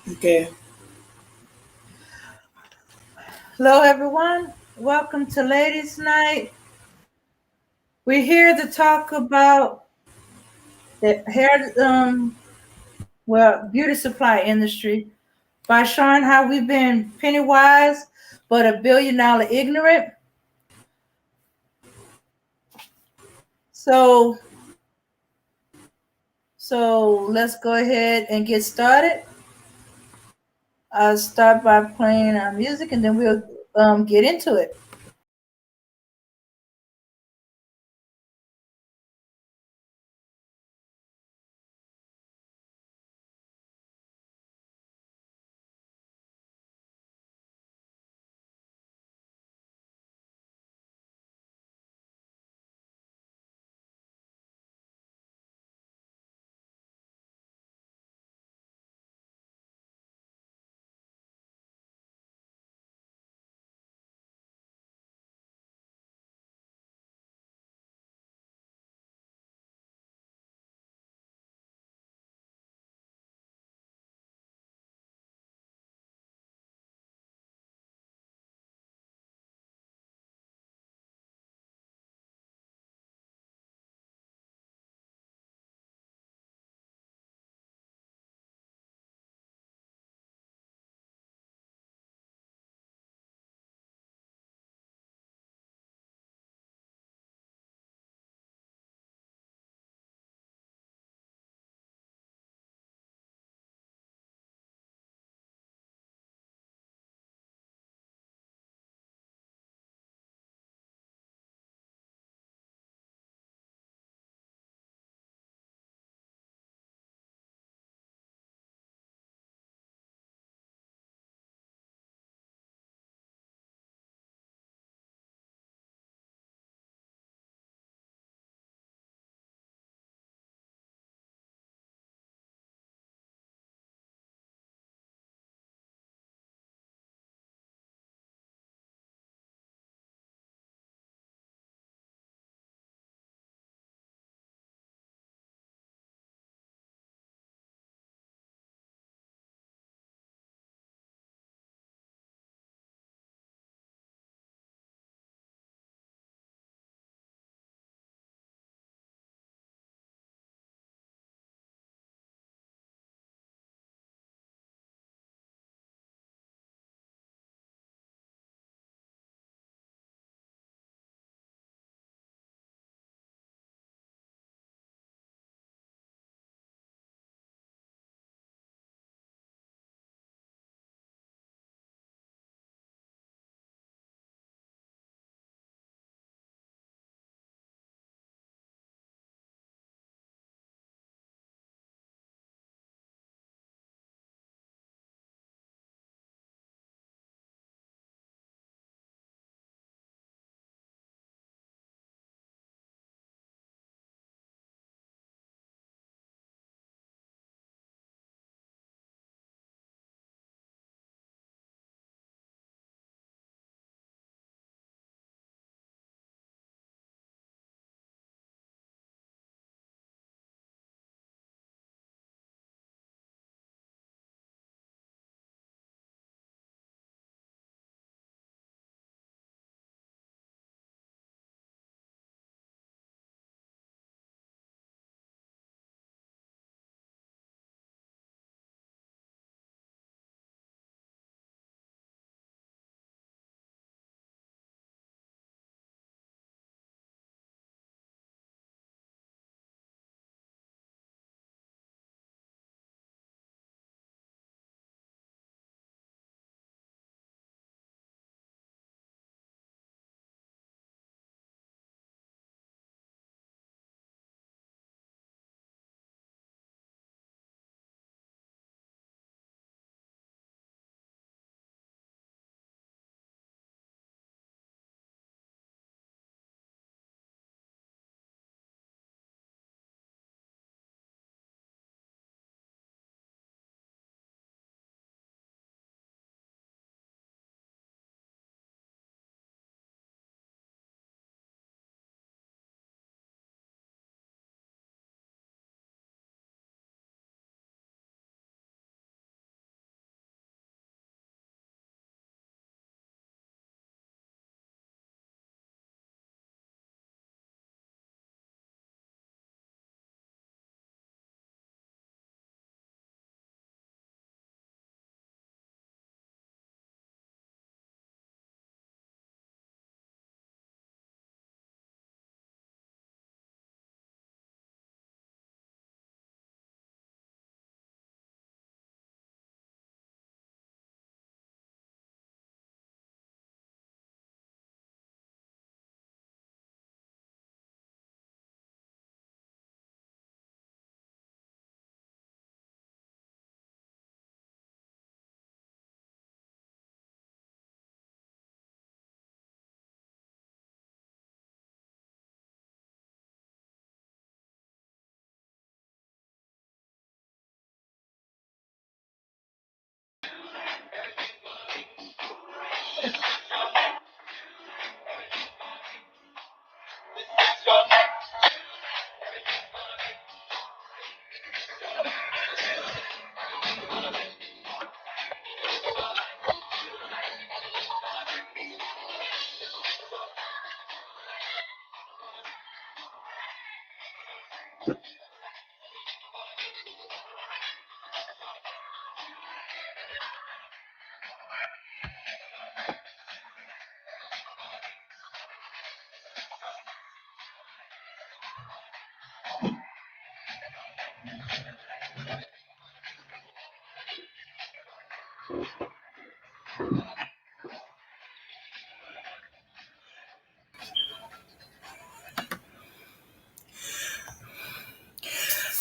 Okay. Hello, everyone. Welcome to Ladies' Night. We're here to talk about the beauty supply industry by showing how we've been penny wise but $1 billion ignorant. So, so let's go ahead and get started. I'll start by playing music, and then we'll get into it.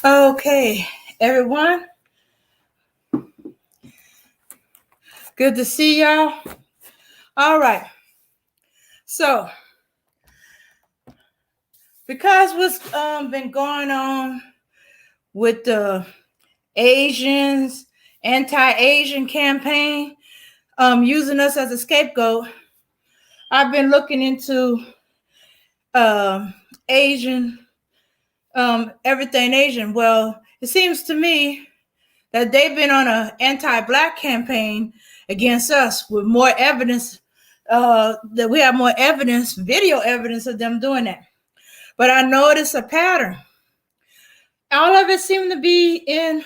Okay, everyone. Good to see y'all. All right. So, because what's been going on with the Asians anti-Asian campaign, using us as a scapegoat, I've been looking into Asian, everything Asian. Well, it seems to me that they've been on an anti-black campaign against us with more evidence, that we have more evidence, video evidence of them doing that. But I noticed a pattern. All of it seemed to be in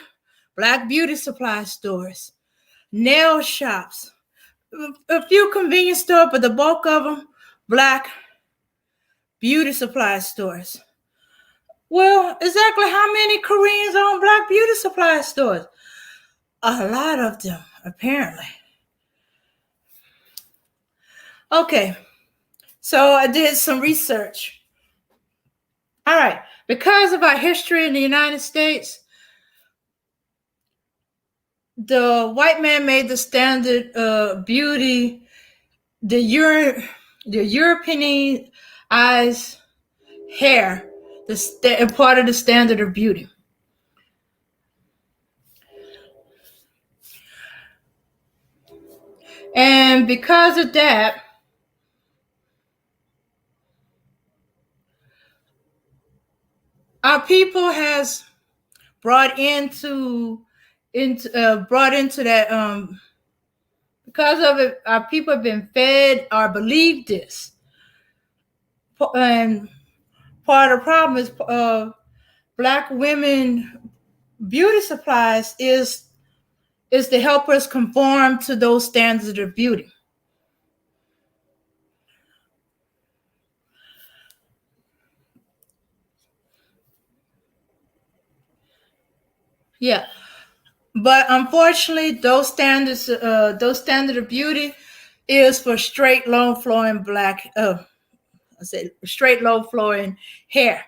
black beauty supply stores, nail shops, a few convenience stores, but the bulk of them, black beauty supply stores. Well, exactly how many Koreans own black beauty supply stores? A lot of them, apparently. Okay, so I did some research. All right, because of our history in the United States, the white man made the standard beauty, the Europeanized hair, part of the standard of beauty. And because of that, our people has brought into that, because of it, our people have been fed or believed this. And part of the problem is black women beauty supplies is to help us conform to those standards of beauty. Yeah, but unfortunately, those standards of beauty is for straight, low flowing black. I say straight, low flowing hair.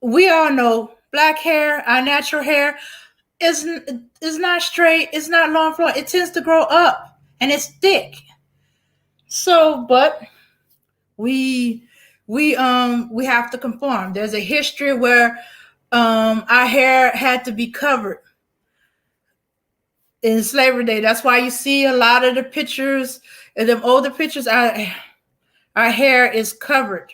We all know black hair, our natural hair, is not straight. It's not long flowing. It tends to grow up and it's thick. So, but we have to conform. There's a history where our hair had to be covered in slavery day. That's why you see a lot of the pictures, the older pictures, our hair is covered.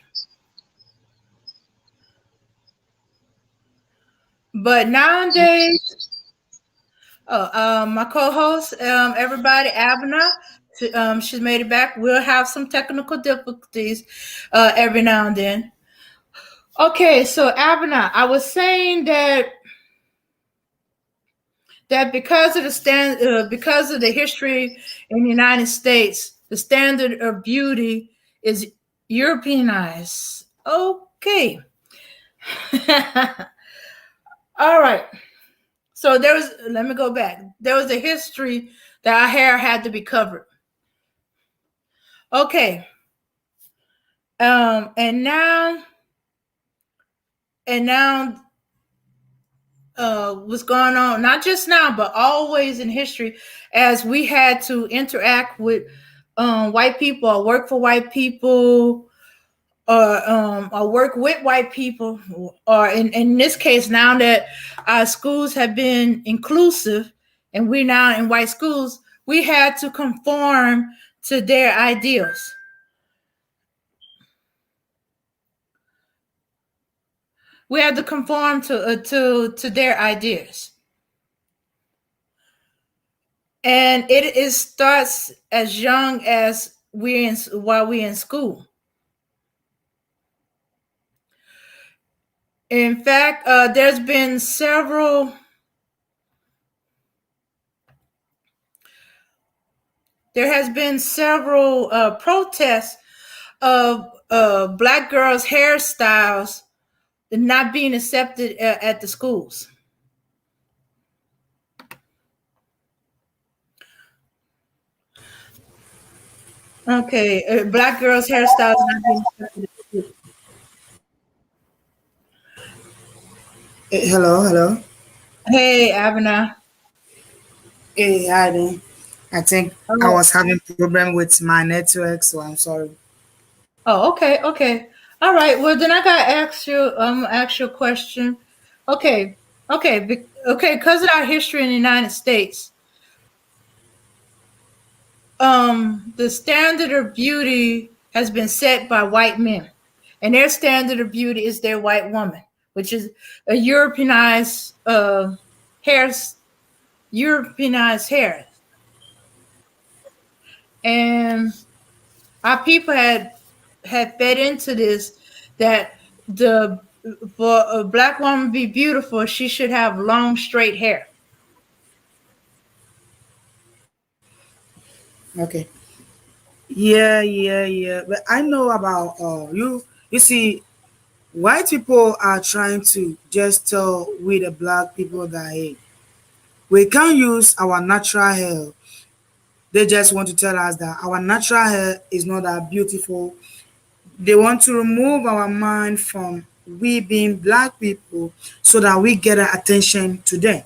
But nowadays, my co-host, everybody, Abna, she's made it back. We'll have some technical difficulties every now and then. Okay, so Abna, I was saying that because of the history in the United States, the standard of beauty is Europeanized. Okay. All right. So let me go back. There was a history that our hair had to be covered. Okay. And now what's going on, not just now, but always in history, as we had to interact with white people or work for white people or work with white people, or in this case, now that our schools have been inclusive and we're now in white schools, we had to conform to their ideals. We had to conform to their ideas. And it starts as young as while we're in school. In fact, there's been several protests of black girls' hairstyles not being accepted at the schools. Okay, black girls' hairstyles not being accepted. Hello, hello. Hey, Abena. Hey, hi there. I think I Oh, was having problem with my network, so I'm sorry. oh, okay, okay. All right. Well, then I gotta ask you a question. Okay, okay, okay. Because of our history in the United States, the standard of beauty has been set by white men, and their standard of beauty is their white woman, which is a hair, Europeanized hair, and our people had fed into this that the for a black woman to be beautiful, she should have long, straight hair. Okay. Yeah, yeah, yeah. But I know about you. You see, white people are trying to just tell we the black people that hey, we can't use our natural hair. They just want to tell us that our natural hair is not that beautiful. They want to remove our mind from we being black people so that we get attention to them.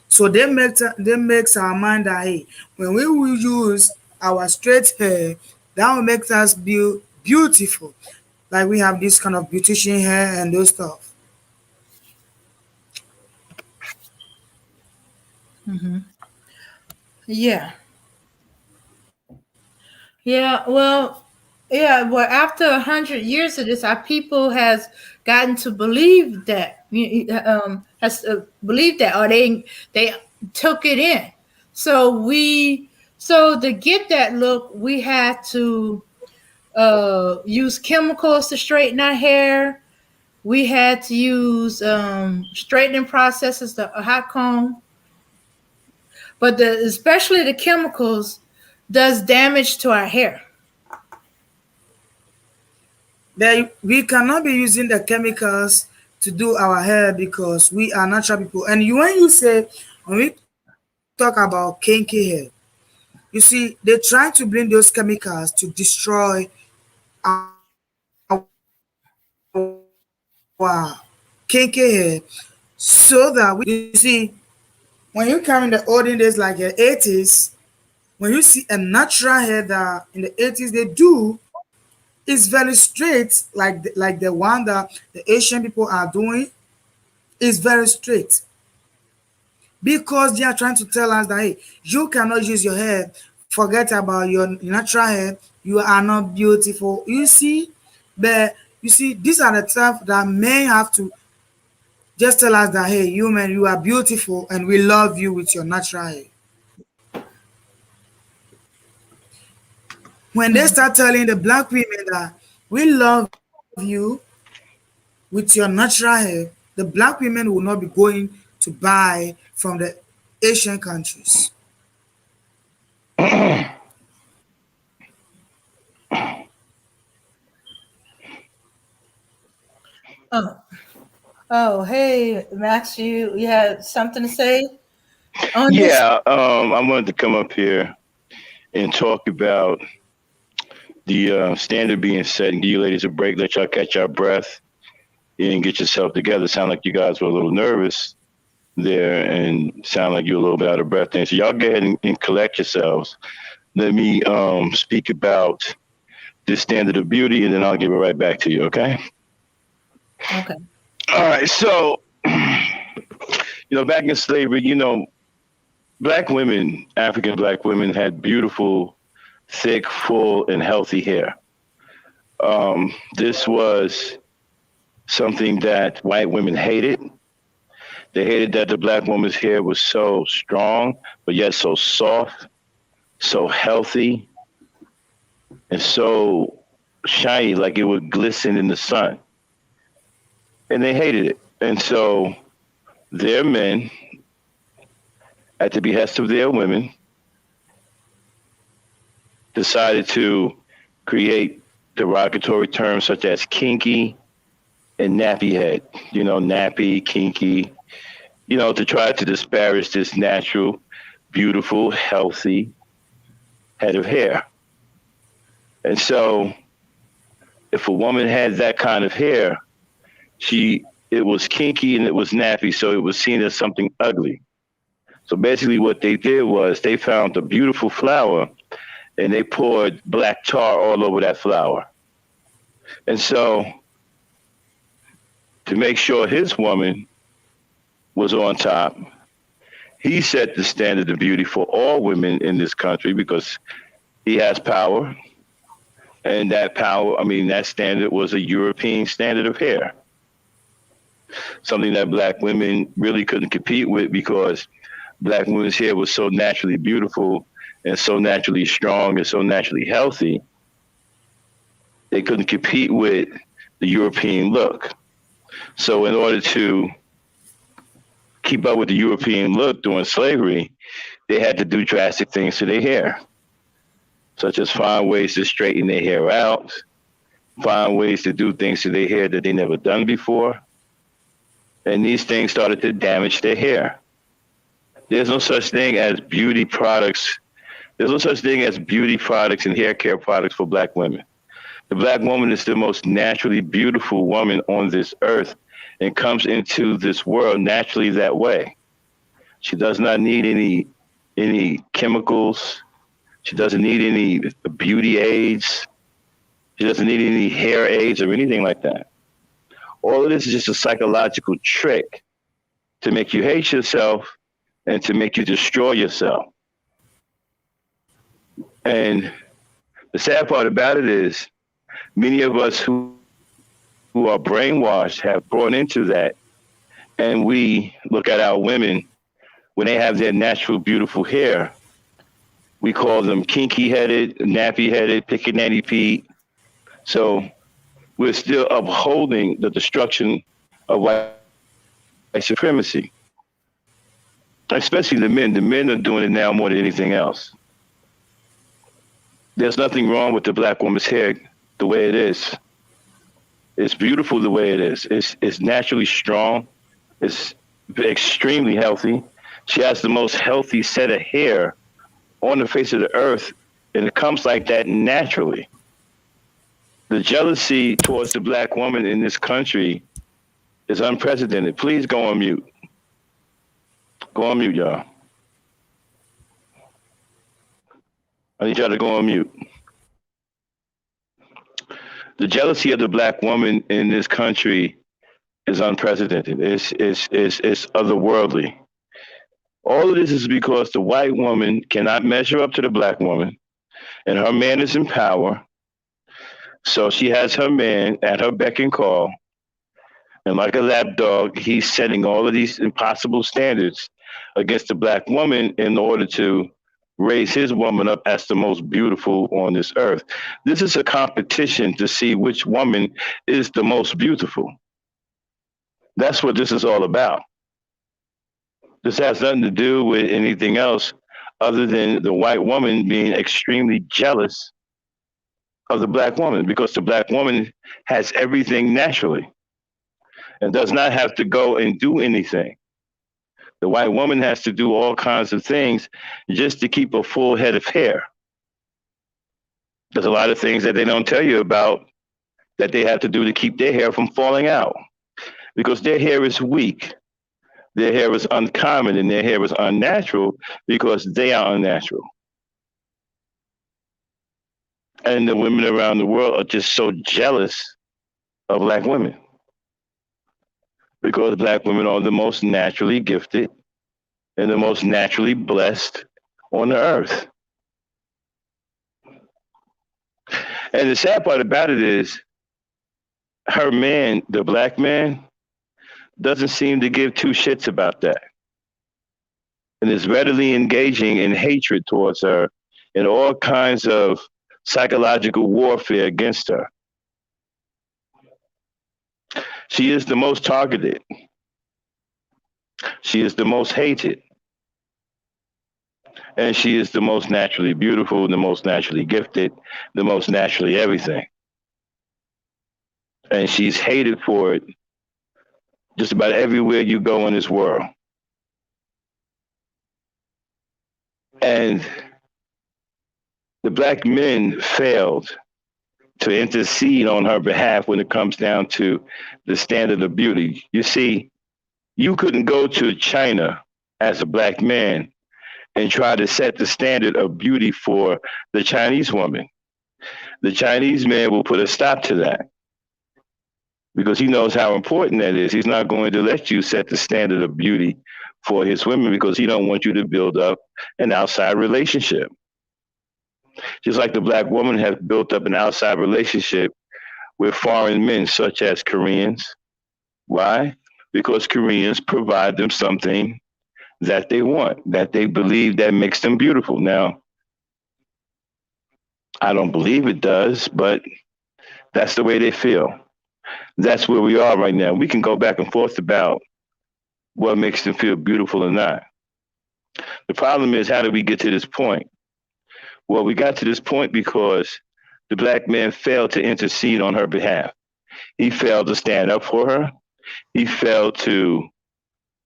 So they makes our mind that hey, when we will use our straight hair, that will make us beautiful. Like we have this kind of beautician hair and those stuff. Hmm. Yeah, yeah. Well, yeah. Well, after 100 years of this, our people has gotten to believe that, has believed that, or they took it in. So so to get that look, we had to use chemicals to straighten our hair. We had to use straightening processes, the a hot comb, but especially the chemicals does damage to our hair. We cannot be using the chemicals to do our hair because we are natural people. And when you say when we talk about kinky hair, you see they try to bring those chemicals to destroy our kinky hair so that you see when you come in the olden days like the 80s, when you see a natural hair that in the 80s they do is very straight like the one that the Asian people are doing is very straight because they are trying to tell us that hey, you cannot use your hair, forget about your natural hair, you are not beautiful. You see, but you see, these are the stuff that men have to just tell us that hey, human, you are beautiful and we love you with your natural hair. When they Mhm. start telling the black women that we love you with your natural hair, the black women will not be going to buy from the Asian countries. Oh, oh, hey, Max, you had something to say on this? Yeah, I wanted to come up here and talk about the standard being set and give you ladies a break, let y'all catch your breath and get yourself together. Sound like you guys were a little nervous there and sound like you're a little bit out of breath there. So y'all go ahead and collect yourselves. Let me speak about this standard of beauty and then I'll give it right back to you, okay? Okay. All right, so, back in slavery, black women, African black women, had beautiful, thick, full, and healthy hair. This was something that white women hated. They hated that the black woman's hair was so strong, but yet so soft, so healthy, and so shiny, like it would glisten in the sun. And they hated it. And so their men, at the behest of their women, decided to create derogatory terms such as kinky and nappy head. Nappy, kinky, to try to disparage this natural, beautiful, healthy head of hair. And so if a woman had that kind of hair, she it was kinky and it was nappy, so it was seen as something ugly. So basically what they did was they found a beautiful flower and they poured black tar all over that flower. And so to make sure his woman was on top, he set the standard of beauty for all women in this country because he has power. And that power, I mean, that standard was a European standard of hair, something that black women really couldn't compete with because black women's hair was so naturally beautiful and so naturally strong and so naturally healthy, they couldn't compete with the European look. So in order to keep up with the European look during slavery, they had to do drastic things to their hair, such as find ways to straighten their hair out, find ways to do things to their hair that they never done before. And these things started to damage their hair. There's no such thing as beauty products. There's no such thing as beauty products and hair care products for black women. The black woman is the most naturally beautiful woman on this earth and comes into this world naturally that way. She does not need any chemicals. She doesn't need any beauty aids. She doesn't need any hair aids or anything like that. All of this is just a psychological trick to make you hate yourself and to make you destroy yourself. And the sad part about it is many of us who are brainwashed have brought into that. And we look at our women when they have their natural, beautiful hair. We call them kinky headed, nappy headed, pickaninny Pete. So we're still upholding the destruction of white supremacy, especially the men. The men are doing it now more than anything else. There's nothing wrong with the black woman's hair the way it is. It's beautiful the way it is. It's naturally strong. It's extremely healthy. She has the most healthy set of hair on the face of the earth, and it comes like that naturally. The jealousy towards the black woman in this country is unprecedented. Please go on mute. Go on mute, y'all. I need y'all to go on mute. The jealousy of the black woman in this country is unprecedented. It's otherworldly. All of this is because the white woman cannot measure up to the black woman, and her man is in power. So she has her man at her beck and call. And like a lapdog, he's setting all of these impossible standards against the black woman in order to raise his woman up as the most beautiful on this earth. This is a competition to see which woman is the most beautiful. That's what this is all about. This has nothing to do with anything else other than the white woman being extremely jealous of the black woman because the black woman has everything naturally and does not have to go and do anything. The white woman has to do all kinds of things just to keep a full head of hair. There's a lot of things that they don't tell you about that they have to do to keep their hair from falling out because their hair is weak. Their hair is uncommon and their hair is unnatural because they are unnatural. And the women around the world are just so jealous of black women because black women are the most naturally gifted and the most naturally blessed on the earth. And the sad part about it is her man, the black man, doesn't seem to give two shits about that and is readily engaging in hatred towards her and all kinds of psychological warfare against her. She is the most targeted. She is the most hated. And she is the most naturally beautiful, the most naturally gifted, the most naturally everything. And she's hated for it just about everywhere you go in this world. And the black men failed to intercede on her behalf when it comes down to the standard of beauty. You see, you couldn't go to China as a black man and try to set the standard of beauty for the Chinese woman. The Chinese man will put a stop to that because he knows how important that is. He's not going to let you set the standard of beauty for his women because he don't want you to build up an outside relationship. Just like the black woman has built up an outside relationship with foreign men such as Koreans. Why? Because Koreans provide them something that they want, that they believe that makes them beautiful. Now, I don't believe it does, but that's the way they feel. That's where we are right now. We can go back and forth about what makes them feel beautiful or not. The problem is, how did we get to this point? Well, we got to this point because the black man failed to intercede on her behalf. He failed to stand up for her. He failed to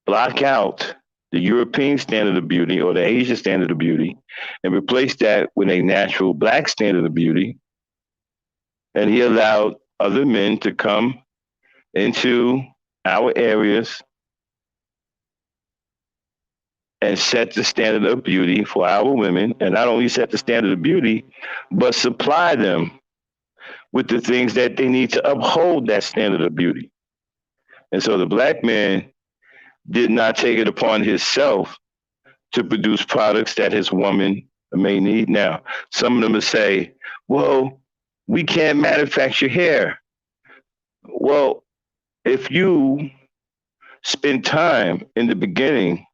block out the European standard of beauty or the Asian standard of beauty and replace that with a natural black standard of beauty. And he allowed other men to come into our areas and set the standard of beauty for our women, and not only set the standard of beauty, but supply them with the things that they need to uphold that standard of beauty. And so the black man did not take it upon himself to produce products that his woman may need. Now, some of them will say, well, we can't manufacture hair. Well, if you spend time in the beginning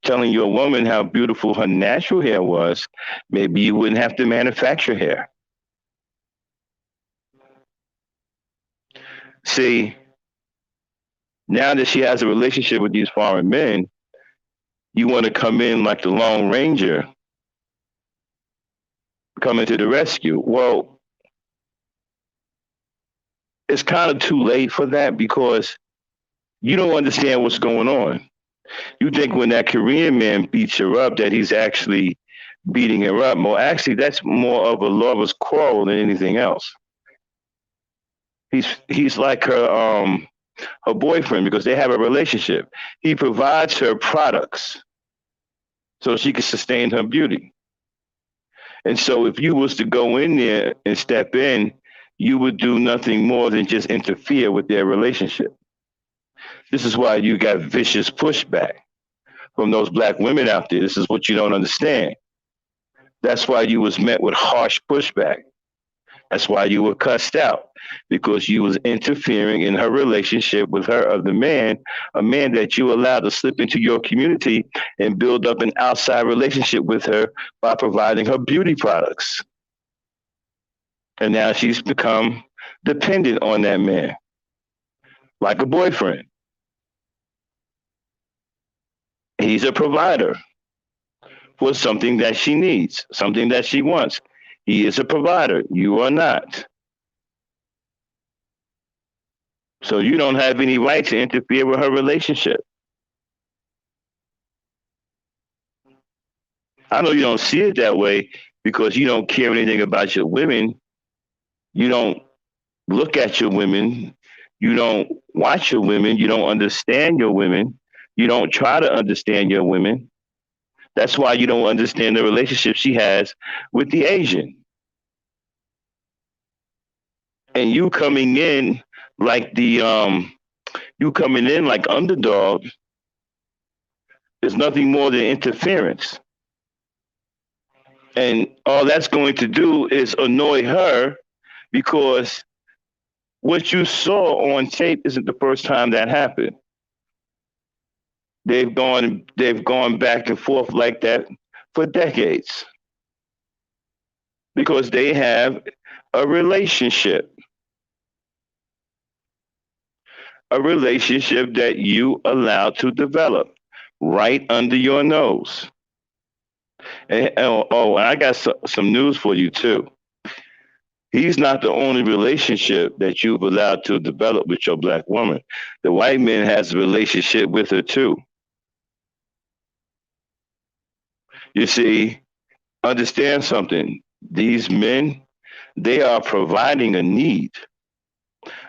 telling your woman how beautiful her natural hair was, maybe you wouldn't have to manufacture hair. See, now that she has a relationship with these foreign men, you want to come in like the Lone Ranger, coming to the rescue. Well, it's kind of too late for that because you don't understand what's going on. You think when that Korean man beats her up that he's actually beating her up. Well, actually, that's more of a lover's quarrel than anything else. He's like her boyfriend because they have a relationship. He provides her products so she can sustain her beauty. And so if you was to go in there and step in, you would do nothing more than just interfere with their relationship. This is why you got vicious pushback from those black women out there. This is what you don't understand. That's why you was met with harsh pushback. That's why you were cussed out, because you was interfering in her relationship with her other man, a man that you allowed to slip into your community and build up an outside relationship with her by providing her beauty products. And now she's become dependent on that man, like a boyfriend. He's a provider for something that she needs, something that she wants. He is a provider. You are not. So you don't have any right to interfere with her relationship. I know you don't see it that way because you don't care anything about your women. You don't look at your women. You don't watch your women. You don't understand your women. You don't try to understand your women. That's why you don't understand the relationship she has with the Asian. And you coming in like underdog is nothing more than interference. And all that's going to do is annoy her because what you saw on tape isn't the first time that happened. They've gone back and forth like that for decades because they have a relationship that you allow to develop right under your nose. And I got some news for you too. He's not the only relationship that you've allowed to develop with your black woman. The white man has a relationship with her too. You see, understand something. These men They are providing a need.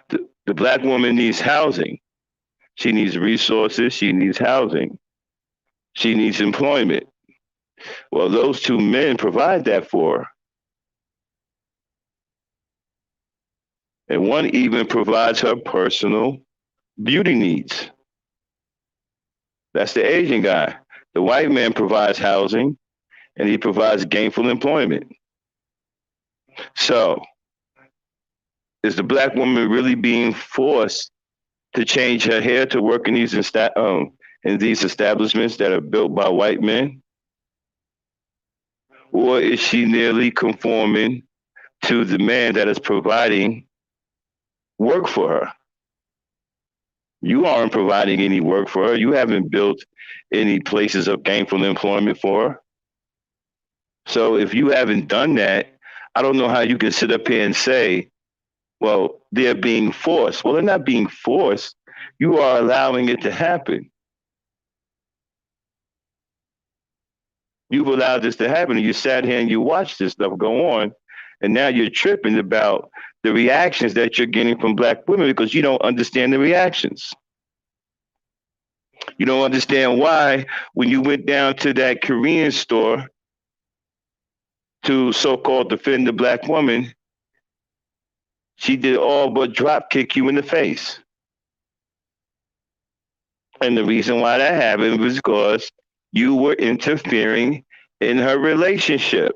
The black woman needs housing. She needs resources. She needs housing. She needs employment. Well, those two men provide that for her. And one even provides her personal beauty needs. That's the Asian guy. The white man provides housing and he provides gainful employment. So, is the black woman really being forced to change her hair to work in these establishments that are built by white men? Or is she nearly conforming to the man that is providing work for her? You aren't providing any work for her. You haven't built any places of gainful employment for her. So if you haven't done that, I don't know how you can sit up here and say, well, they're being forced. Well, they're not being forced. You are allowing it to happen. You've allowed this to happen. And you sat here and you watched this stuff go on. And now you're tripping about the reactions that you're getting from black women because you don't understand the reactions. You don't understand why when you went down to that Korean store to so-called defend the black woman, she did all but drop kick you in the face. And the reason why that happened was because you were interfering in her relationship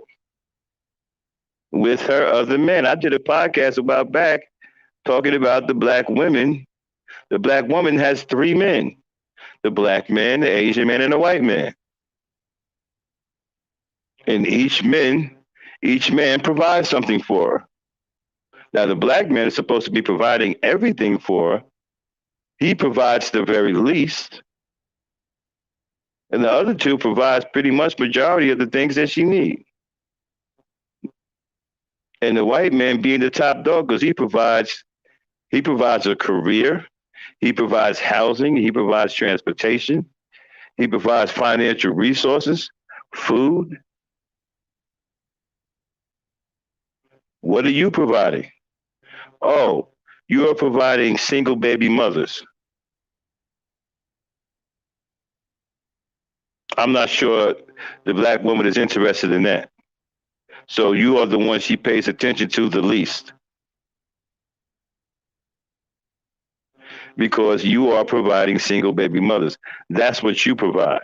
with her other men. I did a podcast a while back talking about the black women. The black woman has three men: the black man, the Asian man, and the white man. And each man provides something for her. Now, the black man is supposed to be providing everything for her. He provides the very least. And the other two provides pretty much majority of the things that she needs. And the white man being the top dog because he provides a career, he provides housing, he provides transportation, he provides financial resources, food. What are you providing? Oh, you are providing single baby mothers. I'm not sure the black woman is interested in that. So you are the one she pays attention to the least because you are providing single baby mothers. That's what you provide.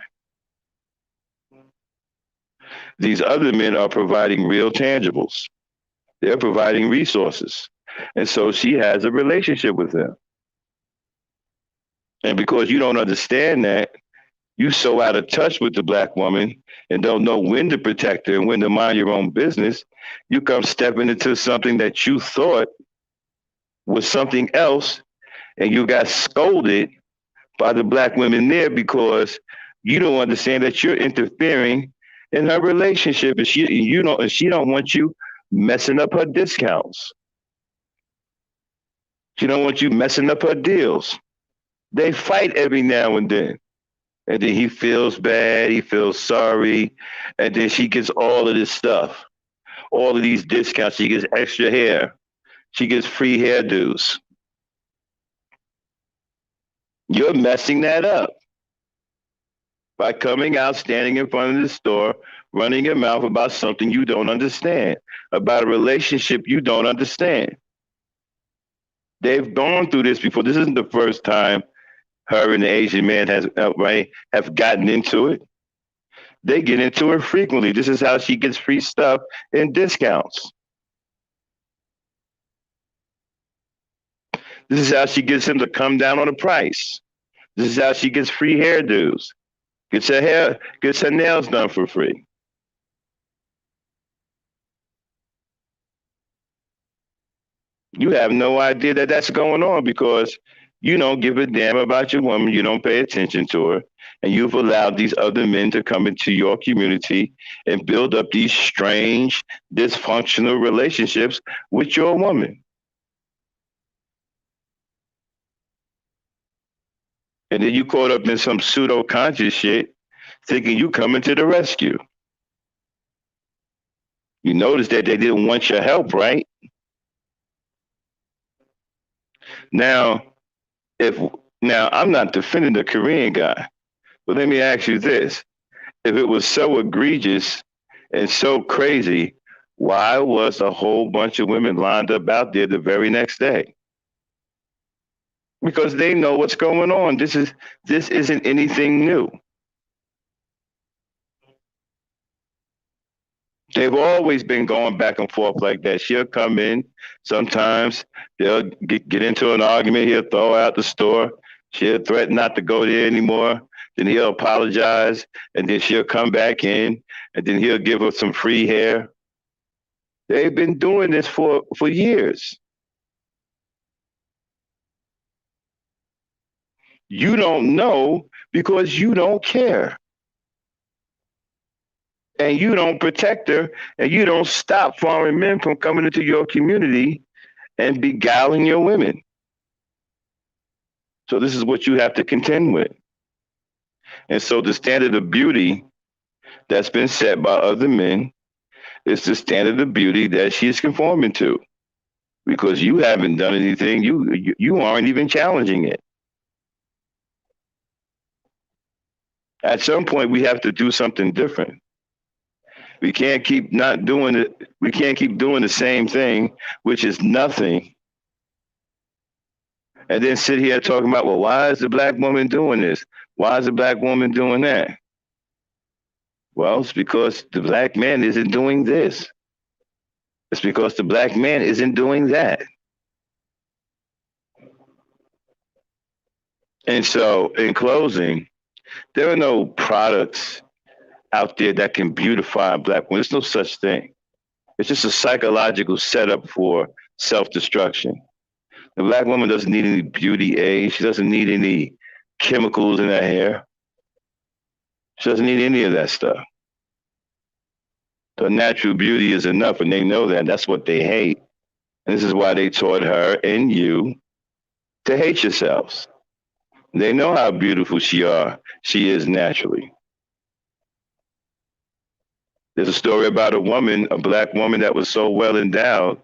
These other men are providing real tangibles. They're providing resources. And so she has a relationship with them. And because you don't understand that, you so out of touch with the black woman and don't know when to protect her and when to mind your own business, you come stepping into something that you thought was something else, and you got scolded by the black women there because you don't understand that you're interfering in her relationship, and she don't want you messing up her discounts. She don't want you messing up her deals. They fight every now and then. And then he feels bad, he feels sorry, and then she gets all of this stuff, all of these discounts. She gets extra hair, she gets free hairdos. You're messing that up by coming out, standing in front of the store, running your mouth about something you don't understand, about a relationship you don't understand. They've gone through this before. This isn't the first time her and the Asian man have gotten into it. They get into it frequently. This is how she gets free stuff and discounts. This is how she gets him to come down on the price. This is how she gets free hairdos. Gets her nails done for free. You have no idea that that's going on because you don't give a damn about your woman. You don't pay attention to her. And you've allowed these other men to come into your community and build up these strange, dysfunctional relationships with your woman. And then you caught up in some pseudo conscious shit thinking you coming to the rescue. You notice that they didn't want your help, right? Now, if now I'm not defending the Korean guy, but let me ask you this: if it was so egregious and so crazy, why was a whole bunch of women lined up out there the very next day? Because they know what's going on. This isn't anything new. They've always been going back and forth like that. She'll come in. Sometimes they'll get into an argument. He'll throw her out the store. She'll threaten not to go there anymore. Then he'll apologize. And then she'll come back in. And then he'll give her some free hair. They've been doing this for years. You don't know because you don't care. And you don't protect her. And you don't stop foreign men from coming into your community and beguiling your women. So this is what you have to contend with. And so the standard of beauty that's been set by other men is the standard of beauty that she's conforming to. Because you haven't done anything, you aren't even challenging it. At some point, we have to do something different. We can't keep not doing it. We can't keep doing the same thing, which is nothing, and then sit here talking about, well, why is the black woman doing this? Why is the black woman doing that? Well, it's because the black man isn't doing this. It's because the black man isn't doing that. And so, in closing, there are no products out there that can beautify a black woman. There's no such thing. It's just a psychological setup for self destruction. The black woman doesn't need any beauty aids. She doesn't need any chemicals in her hair. She doesn't need any of that stuff. The natural beauty is enough, and they know that. That's what they hate. And this is why they taught her and you to hate yourselves. They know how beautiful she is naturally. There's a story about a woman, a black woman that was so well endowed,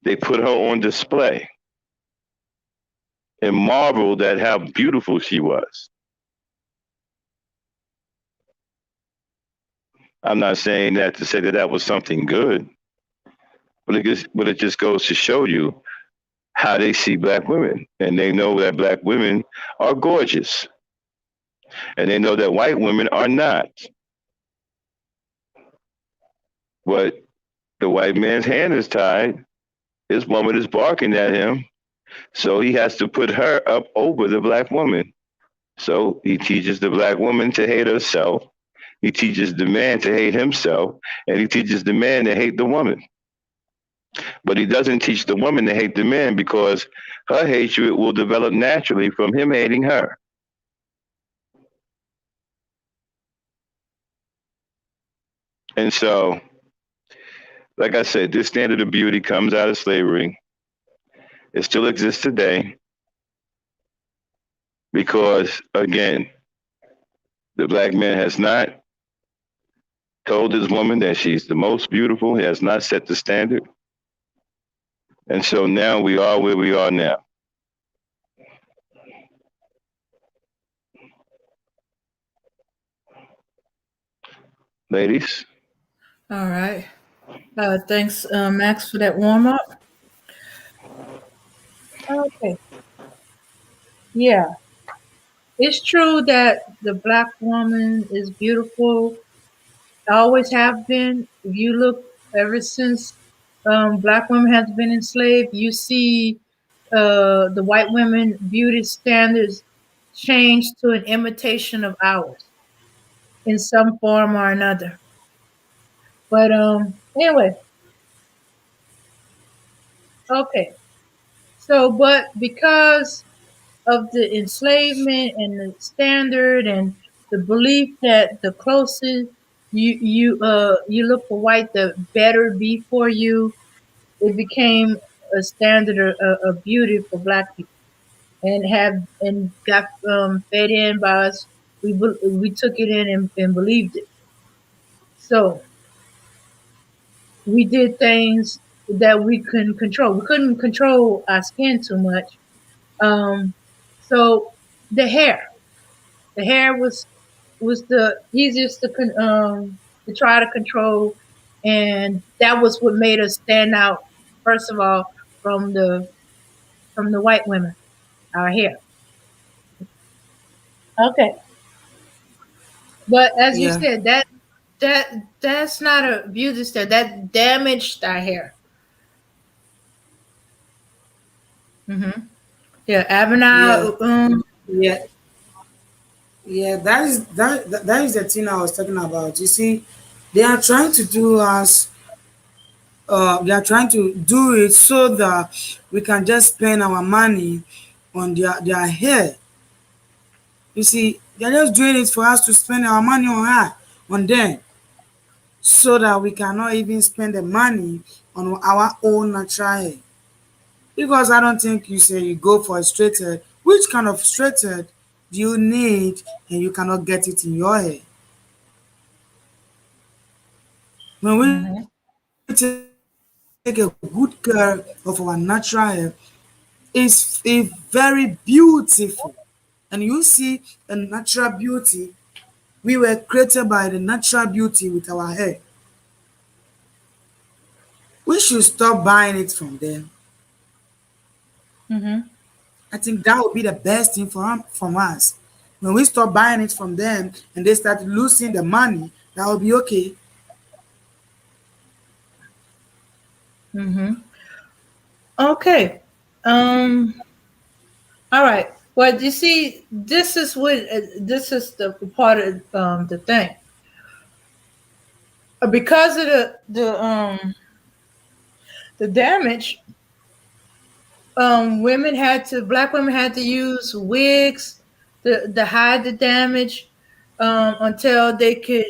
they put her on display and marveled at how beautiful she was. I'm not saying that to say that that was something good, but it just goes to show you how they see black women. And they know that black women are gorgeous. And they know that white women are not. But the white man's hand is tied. His woman is barking at him. So he has to put her up over the black woman. So he teaches the black woman to hate herself. He teaches the man to hate himself. And he teaches the man to hate the woman. But he doesn't teach the woman to hate the man because her hatred will develop naturally from him hating her. And so, like I said, this standard of beauty comes out of slavery. It still exists today because, again, the black man has not told his woman that she's the most beautiful. He has not set the standard. And so now we are where we are now. Ladies? All right. Thanks, Max, for that warm up. Okay. Yeah. It's true that the black woman is beautiful. Always have been. If you look ever since black women has been enslaved, you see the white women beauty standards change to an imitation of ours in some form or another. But anyway, okay. So, but because of the enslavement and the standard and the belief that the closer you look for white, the better be for you, it became a standard of beauty for black people, and got fed in by us. We took it in and believed it. So we did things that we couldn't control. We couldn't control our skin too much. Um, so the hair, the hair was the easiest to try to control, and that was what made us stand out. First of all, from the white women, our hair. Okay, but as you Yeah, said, that's not a beauty step. That damaged our hair. Hmm. Yeah, yeah, Abena. yeah, yeah. That is the thing I was talking about. You see, they are trying to do us. They are trying to do it so that we can just spend our money on their hair. You see, they're just doing it for us to spend our money on her, on them, so that we cannot even spend the money on our own natural hair. Because I don't think you say you go for a straight head. Which kind of straight head do you need and you cannot get it in your hair? When we take a good care of our natural hair, it's very beautiful. And you see a natural beauty, we were created by the natural beauty with our hair. We should stop buying it from them. Hmm. I think that would be the best thing from us. When we stop buying it from them and they start losing the money, that will be okay. Hmm. Okay. Um. All right. Well, you see, this is the part of the thing. Because of the damage, black women had to use wigs to hide the damage, until they could,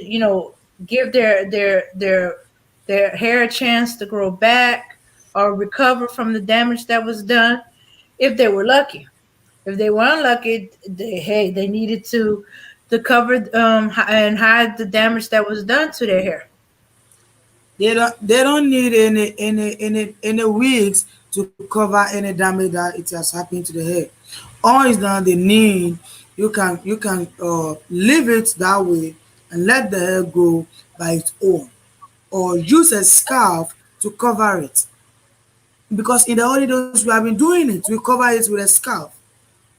give their hair a chance to grow back or recover from the damage that was done, if they were lucky. If they were unlucky, they needed to cover, and hide the damage that was done to their hair. They don't need any wigs to cover any damage that it has happened to the hair. All is that they need, you can leave it that way and let the hair grow by its own, or use a scarf to cover it. Because in the olden days we have been doing it, we cover it with a scarf.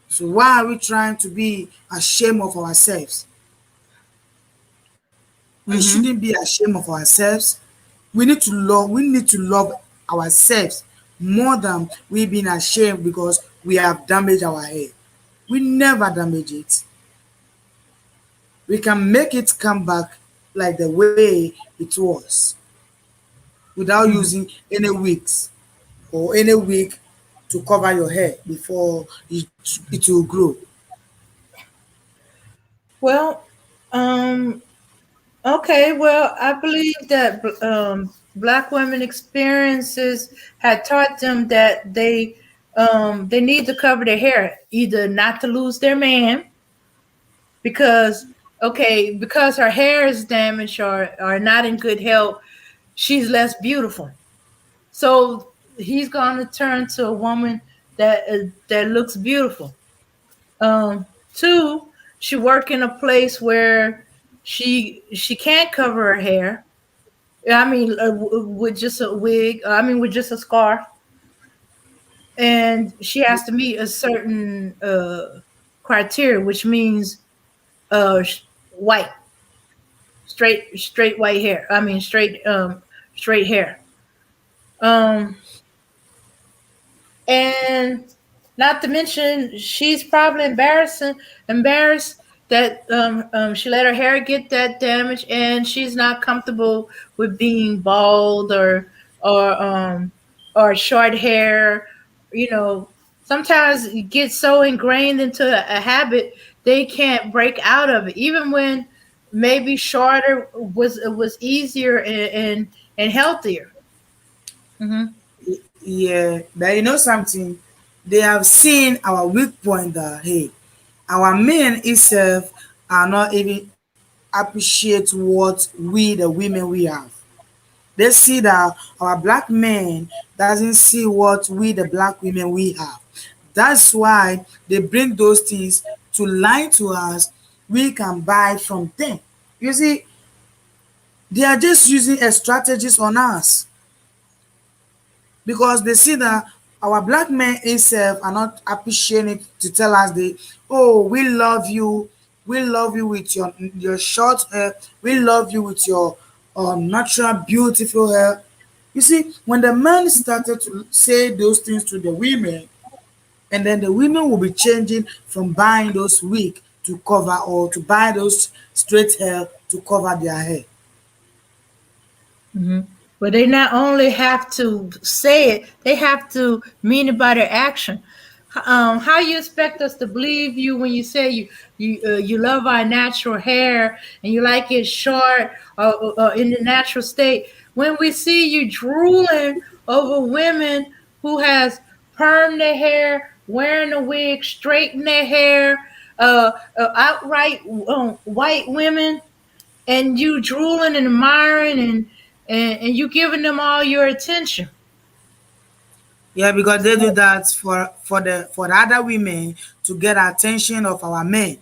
So why are we trying to be ashamed of ourselves? We Hmm. shouldn't be ashamed of ourselves. We need to love ourselves more than we being ashamed because we have damaged our hair. We never damage it. We can make it come back like the way it was without Hmm. using any wigs or any wig to cover your hair before it will grow. Well, um, okay, well, I believe that black women experiences had taught them that they need to cover their hair, either not to lose their man, because because her hair is damaged or not in good health, she's less beautiful. So he's going to turn to a woman that looks beautiful. Two, she work in a place where she can't cover her hair. I mean, with just a wig. I mean, with just a scarf, and she has to meet a certain criteria, which means white, straight white hair. I mean, straight hair. Um, and not to mention she's probably embarrassed that she let her hair get that damage, and she's not comfortable with being bald or um or short hair. you know Sometimes you get so ingrained into a habit, they can't break out of it, even when maybe shorter was easier and healthier. Hmm. Yeah, but you know something? They have seen our weak point that hey, our men itself are not even appreciate what we the women we have. They see that our black men doesn't see what we the black women we have. That's why they bring those things to lie to us. We can buy from them. You see, they are just using a strategies on us because they see that our black men itself are not appreciating it to tell us they, oh, we love you with your short hair, we love you with your natural beautiful hair. You see, when the men started to say those things to the women, and then the women will be changing from buying those wig to cover or to buy those straight hair to cover their hair. Mhm. But they not only have to say it, they have to mean it by their action. How you expect us to believe you when you say you love our natural hair and you like it short or in the natural state when we see you drooling over women who has permed their hair, wearing a wig, straighten their hair, outright white women, and you drooling and admiring and you giving them all your attention. Yeah, because they do that for the other women to get attention of our men.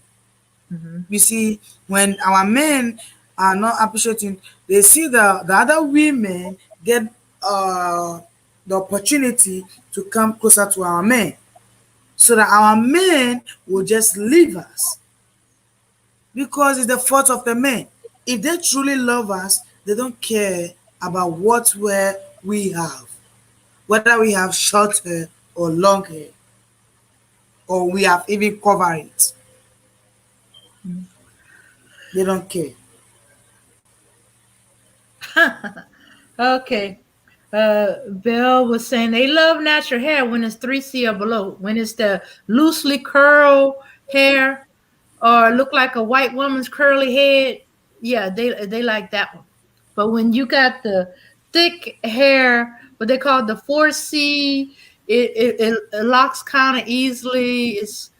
Mhm. You see, when our men are not appreciating, they see the other women get uh the opportunity to come closer to our men, so that our men will just leave us because it's the fault of the men. If they truly love us, they don't care about what we have, whether we have short hair or long hair, or we have even covered it. They don't care. Okay. Bill was saying they love natural hair when it's 3C or below. When it's the loosely curled hair or look like a white woman's curly head, yeah, they like that one. But when you got the thick hair, what they call the 4C, it locks kind of easily. It's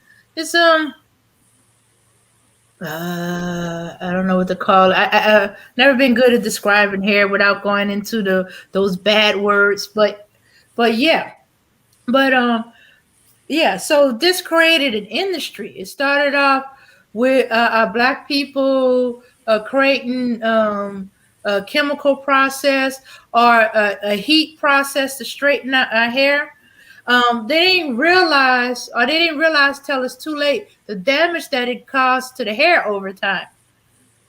I don't know what to call it. I've never been good at describing hair without going into those bad words, but yeah, but yeah. So this created an industry. It started off with black people creating a chemical process or a heat process to straighten out our hair. They didn't realize till it's too late the damage that it caused to the hair over time.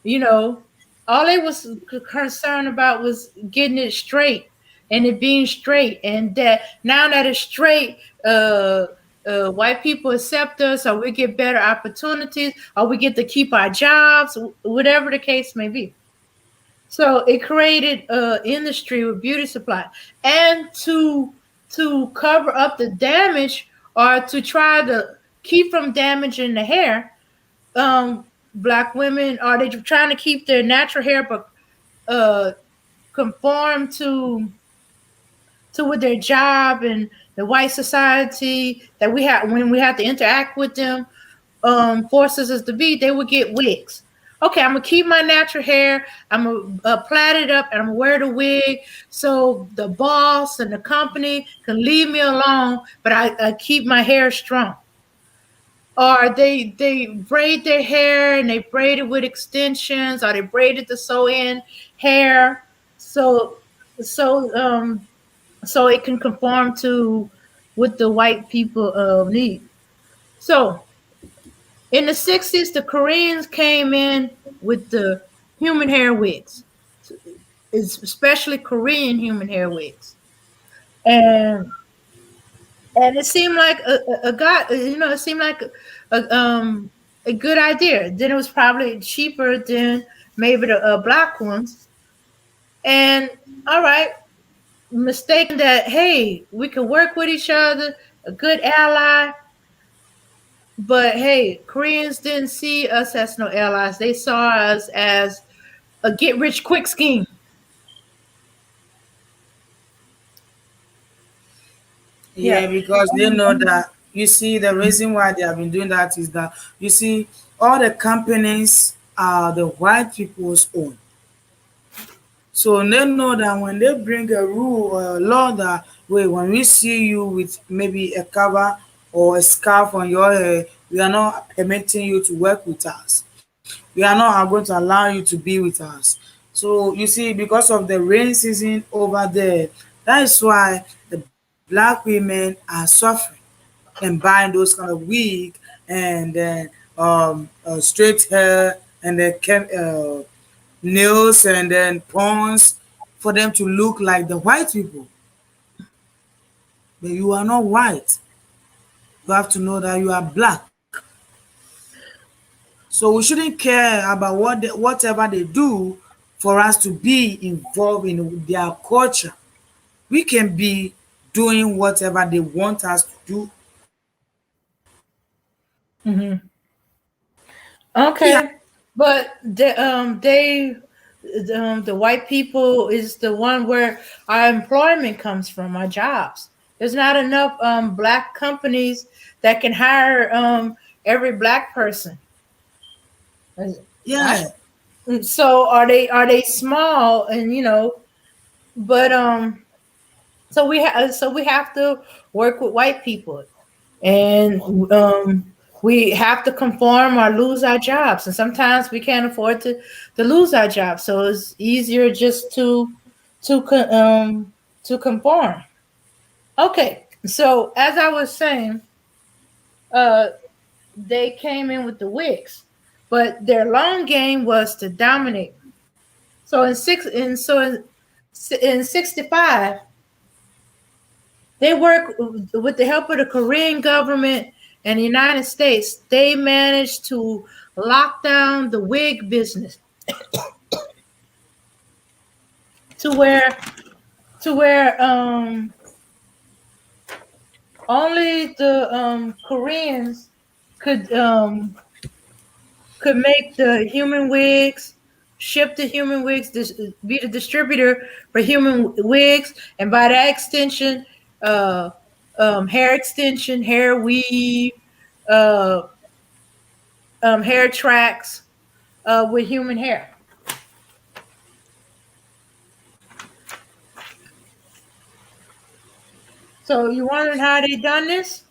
You know, all they was concerned about was getting it straight and it being straight, and that now that it's straight, white people accept us, or we get better opportunities, or we get to keep our jobs, whatever the case may be. So it created a industry with beauty supply, and to cover up the damage or to try to keep from damaging the hair. Black women are they trying to keep their natural hair, but uh, conform to with their job and the white society that we have when we have to interact with them forces us to be, they would get wigs. Okay, I'm gonna keep my natural hair. I'm gonna plait it up, and I'm gonna wear the wig so the boss and the company can leave me alone. But I keep my hair strong. Or they braid their hair and they braid it with extensions, or they braided the sew in hair so so um so it can conform to what the white people need. So in the 60s, the Koreans came in with the human hair wigs. It's especially Korean human hair wigs. And and it seemed like a god, it seemed like a good idea. Then it was probably cheaper than maybe the black ones. And all right, mistaken that hey, we can work with each other, a good ally. But hey, Koreans didn't see us as no allies. They saw us as a get rich quick scheme. Yeah, Yeah. because they know that, you see, the reason why they have been doing that is that, you see, all the companies are the white people's own. So they know that when they bring a rule or a law that, wait, when we see you with maybe a cover or a scarf on your head, we are not permitting you to work with us. We are not going to allow you to be with us. So you see, because of the rain season over there, that is why the black women are suffering and buying those kind of wig and then straight hair and then nails and then pawns for them to look like the white people. But you are not white. You have to know that you are black. So we shouldn't care about whatever they do for us to be involved in their culture. We can be doing whatever they want us to do. Hmm. We have Okay, but the white people is the one where our employment comes from, our jobs. There's not enough black companies that can hire every black person. I, yeah, so are they small and but so we have to work with white people, and we have to conform or lose our jobs, and sometimes we can't afford to lose our jobs, so it's easier just to conform. Okay, so as I was saying, uh they came in with the wigs, but their long game was to dominate. So in 65, they work with the help of the Korean government and the United States. They managed to lock down the wig business to where only the Koreans could make the human wigs, ship the human wigs, be the distributor for human wigs, and by that extension, uh, hair extension, hair weave, uh, hair tracks with human hair. So you wondering how they done this?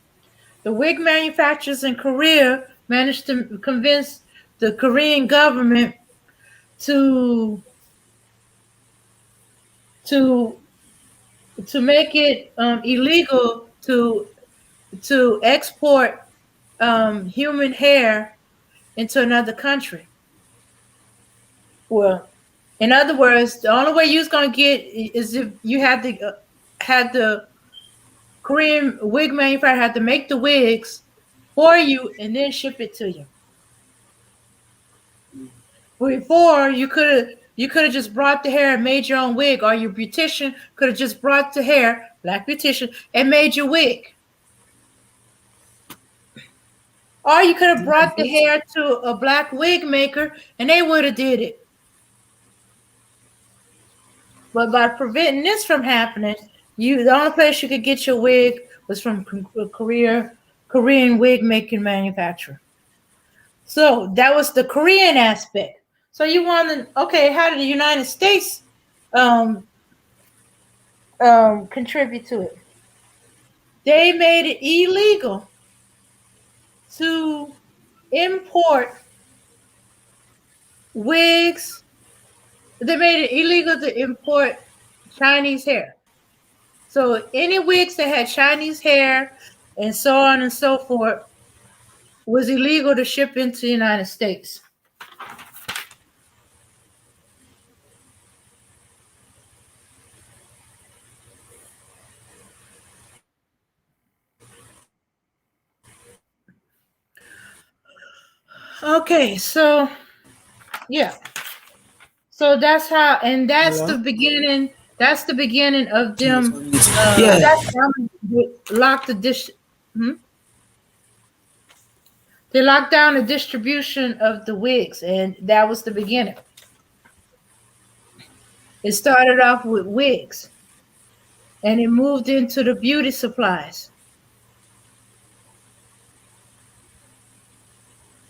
The wig manufacturers in Korea managed to convince the Korean government to to make it illegal to export human hair into another country. Well, in other words, the only way you're gonna get is if you had the Korean wig manufacturer had to make the wigs for you and then ship it to you. Before you could have just brought the hair and made your own wig, or your beautician could have just brought the hair, black beautician, and made your wig. Or you could have brought the hair to a black wig maker and they would have did it. But by preventing this from happening, the only place you could get your wig was from Korean wig making manufacturer. So that was the Korean aspect. So you want to, okay, how did the United States um, contribute to it? They made it illegal to import wigs. They made it illegal to import Chinese hair. So any wigs that had Chinese hair and so on and so forth was illegal to ship into the United States. Okay, so yeah. So that's how, and that's hello. the beginning. That's the beginning of them. Yeah, Lock the dish. Hmm? They locked down the distribution of the wigs, and that was the beginning. It started off with wigs, and it moved into the beauty supplies.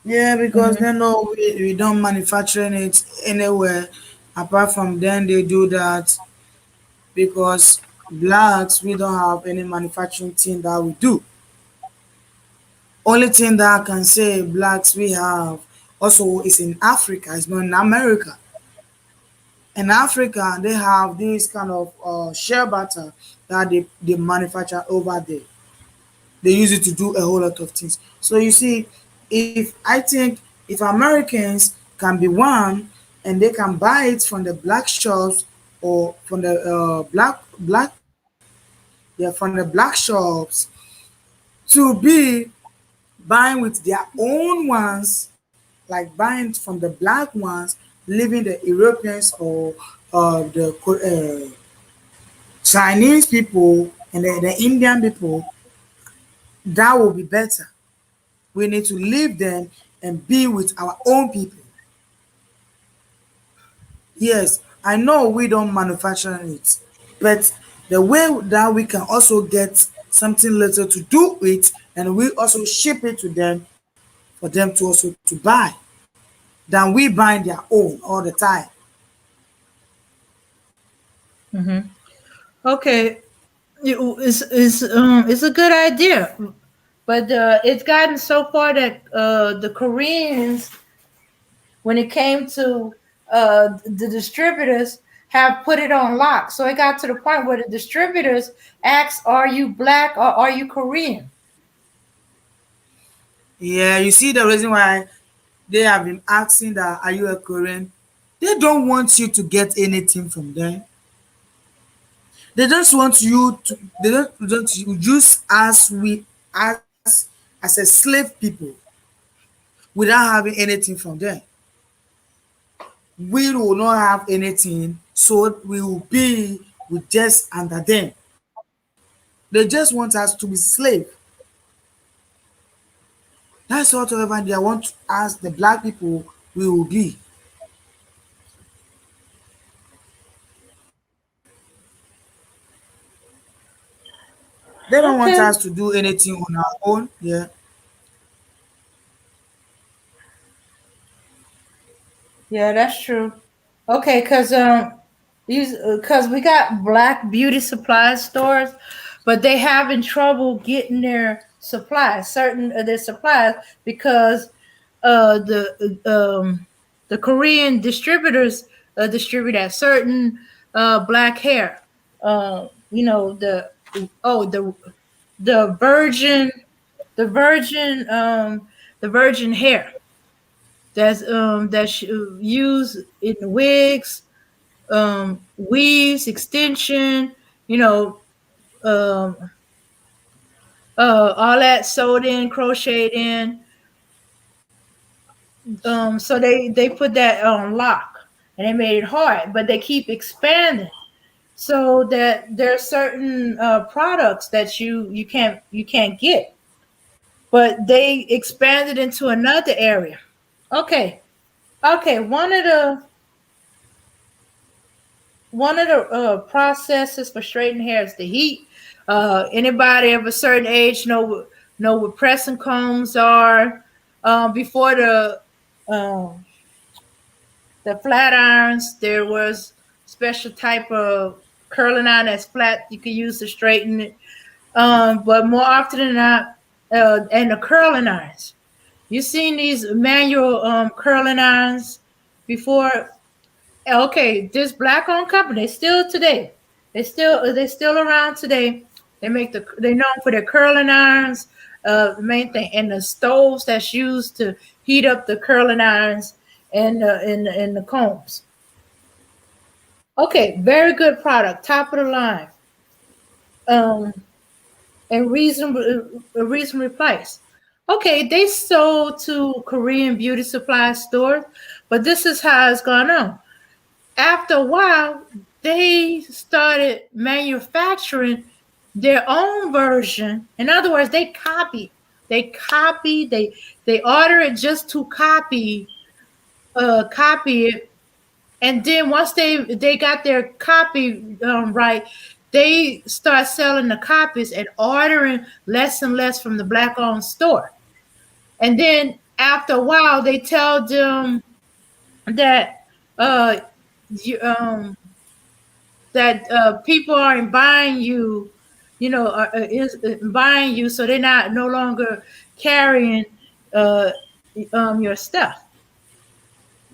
yeah, because Mhm. they know we don't manufacturing it anywhere. Apart from them, they do that because blacks, we don't have any manufacturing thing that we do. Only thing that I can say blacks we have also is in Africa, it's not in America. In Africa, they have this kind of shea butter that they manufacture over there. They use it to do a whole lot of things. So you see, if I think if Americans can be one and they can buy it from the black shops or from the black yeah from the black shops to be buying with their own ones, like buying from the black ones, leaving the Europeans or the Chinese people and the Indian people, that will be better. We need to leave them and be with our own people. Yes, I know we don't manufacture it, but the way that we can also get something little to do it and we also ship it to them for them to also to buy than we buying their own all the time. Hmm. Okay, it's a good idea, but it's gotten so far that the Koreans, when it came to the distributors, have put it on lock. So it got to the point where the distributors asked, "Are you black or are you Korean?" Yeah, you see the reason why they have been asking that are you a Korean? They don't want you to get anything from them. They just want you to they don't want you use as we as a slave people without having anything from them. We will not have anything, so we will be with just under them. They just want us to be slave. That's whatever they want us, the black people, we will be. They don't want Okay, us to do anything on our own. Yeah. yeah, that's true. Okay, because we got black beauty supply stores, but they having trouble getting their supplies, certain of their supplies, because uh the um the Korean distributors distribute at certain black hair. You know oh the virgin the virgin the virgin hair that's used in wigs, weaves, extension, you know, um, all that sewed in, crocheted in. So they put that on lock and they made it hard, but they keep expanding so that there are certain products that you can't get, but they expanded into another area. Okay, okay. One of the processes for straightening hair is the heat. Anybody of a certain age know what pressing combs are. Before um, the flat irons, there was special type of curling iron that's flat you could use to straighten it. But more often than not, and the curling irons. You seen these manual curling irons before? Okay, this black owned company still today. They still around today. They known for their curling irons, the main thing, and the stoves that's used to heat up the curling irons and the combs. Okay, very good product, top of the line, um, and reasonable price. Okay, they sold to Korean beauty supply stores, but this is how it's gone on. After a while, they started manufacturing their own version. In other words, they copy. They order it just to copy it. And then once they got their copy right, they start selling the copies and ordering less and less from the black owned store. And then after a while, they tell them that uh you that people aren't buying you, is buying you, so they're not no longer carrying uh, your stuff,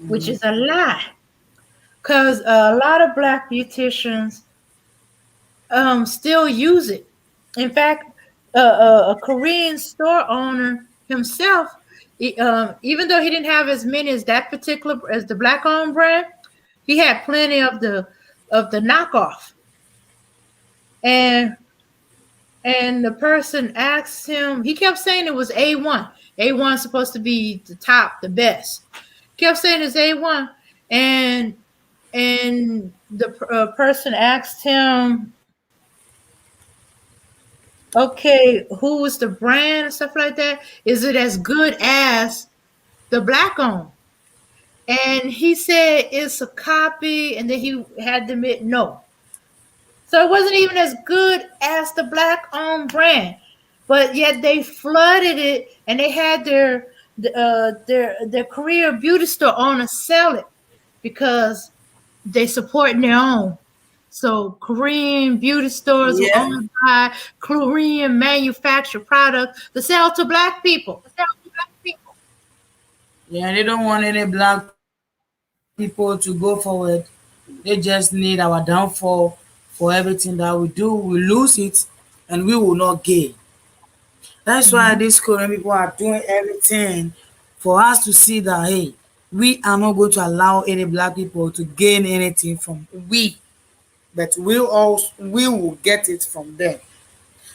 which is a lie. Because a lot of black beauticians still use it. In fact, a Korean store owner himself, even though he didn't have as many as that particular as the black owned brand, he had plenty of the knockoff. And the person asked him, he kept saying it was A1. A1 supposed to be the top, the best. Kept saying it's A1. And the person asked him, okay, who was the brand and stuff like that? Is it as good as the black owned? And he said it's a copy, and then he had to admit no. So it wasn't even as good as the black owned brand, but yet they flooded it, and they had their career beauty store owner sell it because they supporting their own. So Korean beauty stores were Yeah, owned by Korean manufactured products to sell to black people. yeah, they don't want any black people to go forward. They just need our downfall for everything that we do. We lose it and we will not gain. That's why these Mhm. Korean people are doing everything for us to see that, hey, we are not going to allow any black people to gain anything from we, but we will get it from them.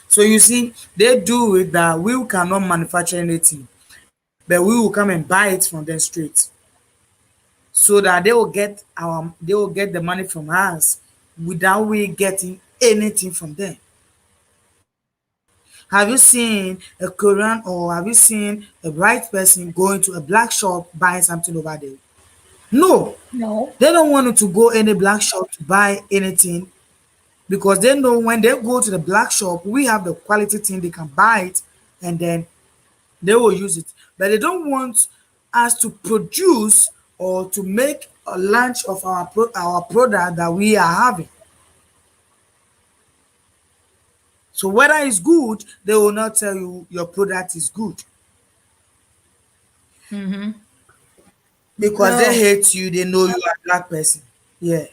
So you see, they do it that we cannot manufacture anything, but we will come and buy it from them straight, so that they will get the money from us without we getting anything from them. Have you seen a Korean, or have you seen a white person going to a black shop buying something over there? No, No. they don't want to go any black shop to buy anything, because they know when they go to the black shop, we have the quality thing, they can buy it and then they will use it. But they don't want us to produce or to make a launch of our product that we are having. So whether it's good, they will not tell you your product is good, Hmm. because they No. hate you. They know you are a black person. Yeah, and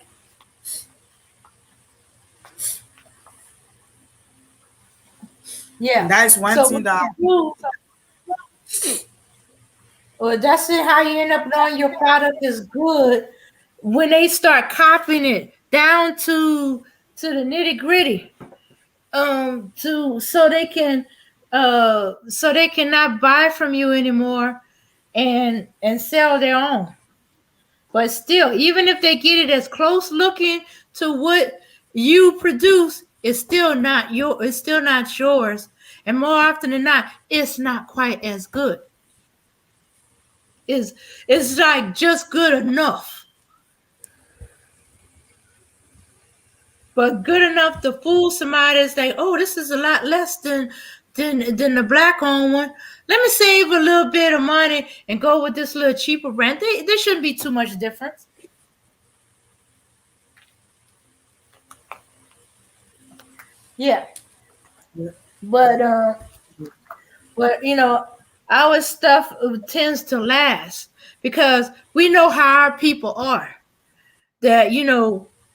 Yeah. that is one So thing what that you do, or that's it, how you end up knowing your product is good when they start copying it down to the nitty gritty. To so they cannot buy from you anymore and sell their own. But still, even if they get it as close looking to what you produce, it's still not yours. And more often than not, it's not quite as good. It's it's like just good enough. But good enough to fool somebody that's like, oh, this is a lot less than the black owned one. Let me save a little bit of money and go with this little cheaper brand. There shouldn't be too much difference. Yeah. But our stuff tends to last because we know how our people are. That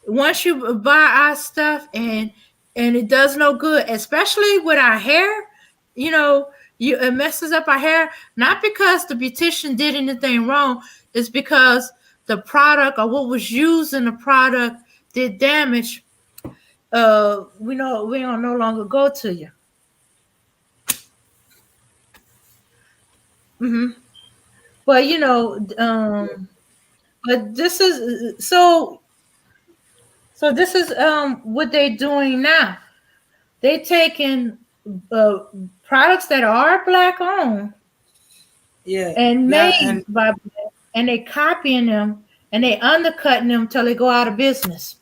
once you buy our stuff and it does no good, especially with our hair, you know, it messes up our hair. Not because the beautician did anything wrong, it's because the product or what was used in the product did damage. We know we don't no longer go to you. Hmm. But but this is so this is what they're doing now. They taking uh, products that are black owned yeah, and yeah, made and by black, and they copying them and they undercutting them till they go out of business.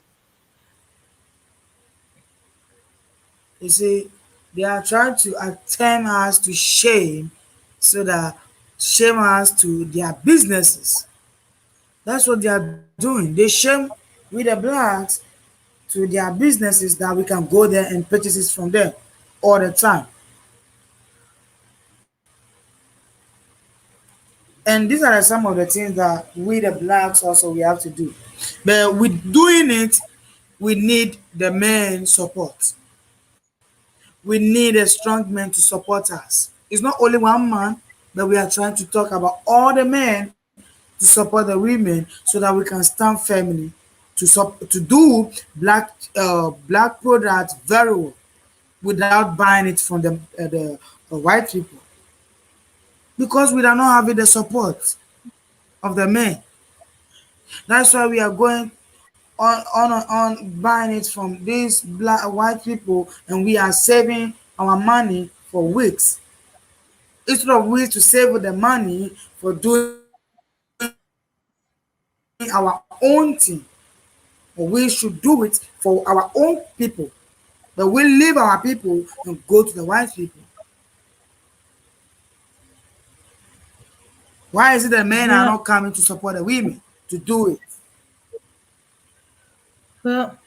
you see, they are trying to attempt us to shame, so that shame us to their businesses. That's what they are doing. They shame We the blacks to their businesses that we can go there and purchase it from them all the time. And these are some of the things that we the blacks also we have to do. But with doing it, we need the men support. We need a strong man to support us. It's not only one man, but we are trying to talk about all the men to support the women so that we can stand firmly to do black products very well without buying it from the white people because we are not having the support of the men. That's why we are going on buying it from these black white people, and we are saving our money for weeks instead of we to save the money for doing our own thing. Or we should do it for our own people. But we leave our people and go to the white people. Why is it the men are Yeah. not coming to support the women to do it? Well,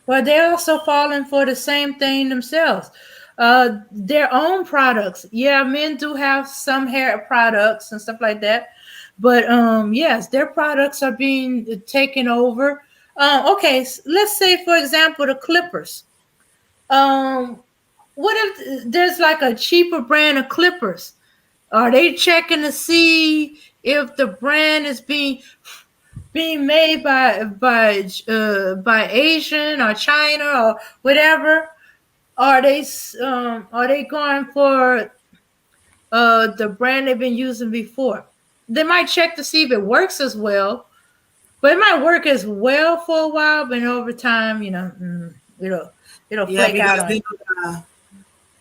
well, they're also falling for the same thing themselves. Their own products. Yeah, men do have some hair products and stuff like that, but yes, their products are being taken over. Okay, let's say for example the clippers. Um, what if there's like a cheaper brand of clippers? Are they checking to see if the brand is being made by Asian or China or whatever? Are they going for the brand they've been using before? They might check to see if it works as well, but it might work as well for a while, but over time, it'll Yeah, flake out because on you.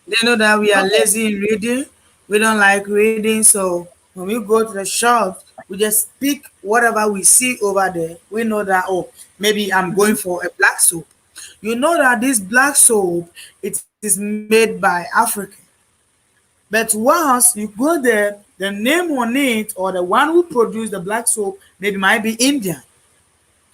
they know that we are Okay. lazy in reading. We don't like reading, so when we go to the shops, we just pick whatever we see over there. We know that maybe I'm going Hmm. for a black soap. You know that this black soap it is made by African. But once you go there, the name on it or the one who produced the black soap maybe might be Indian.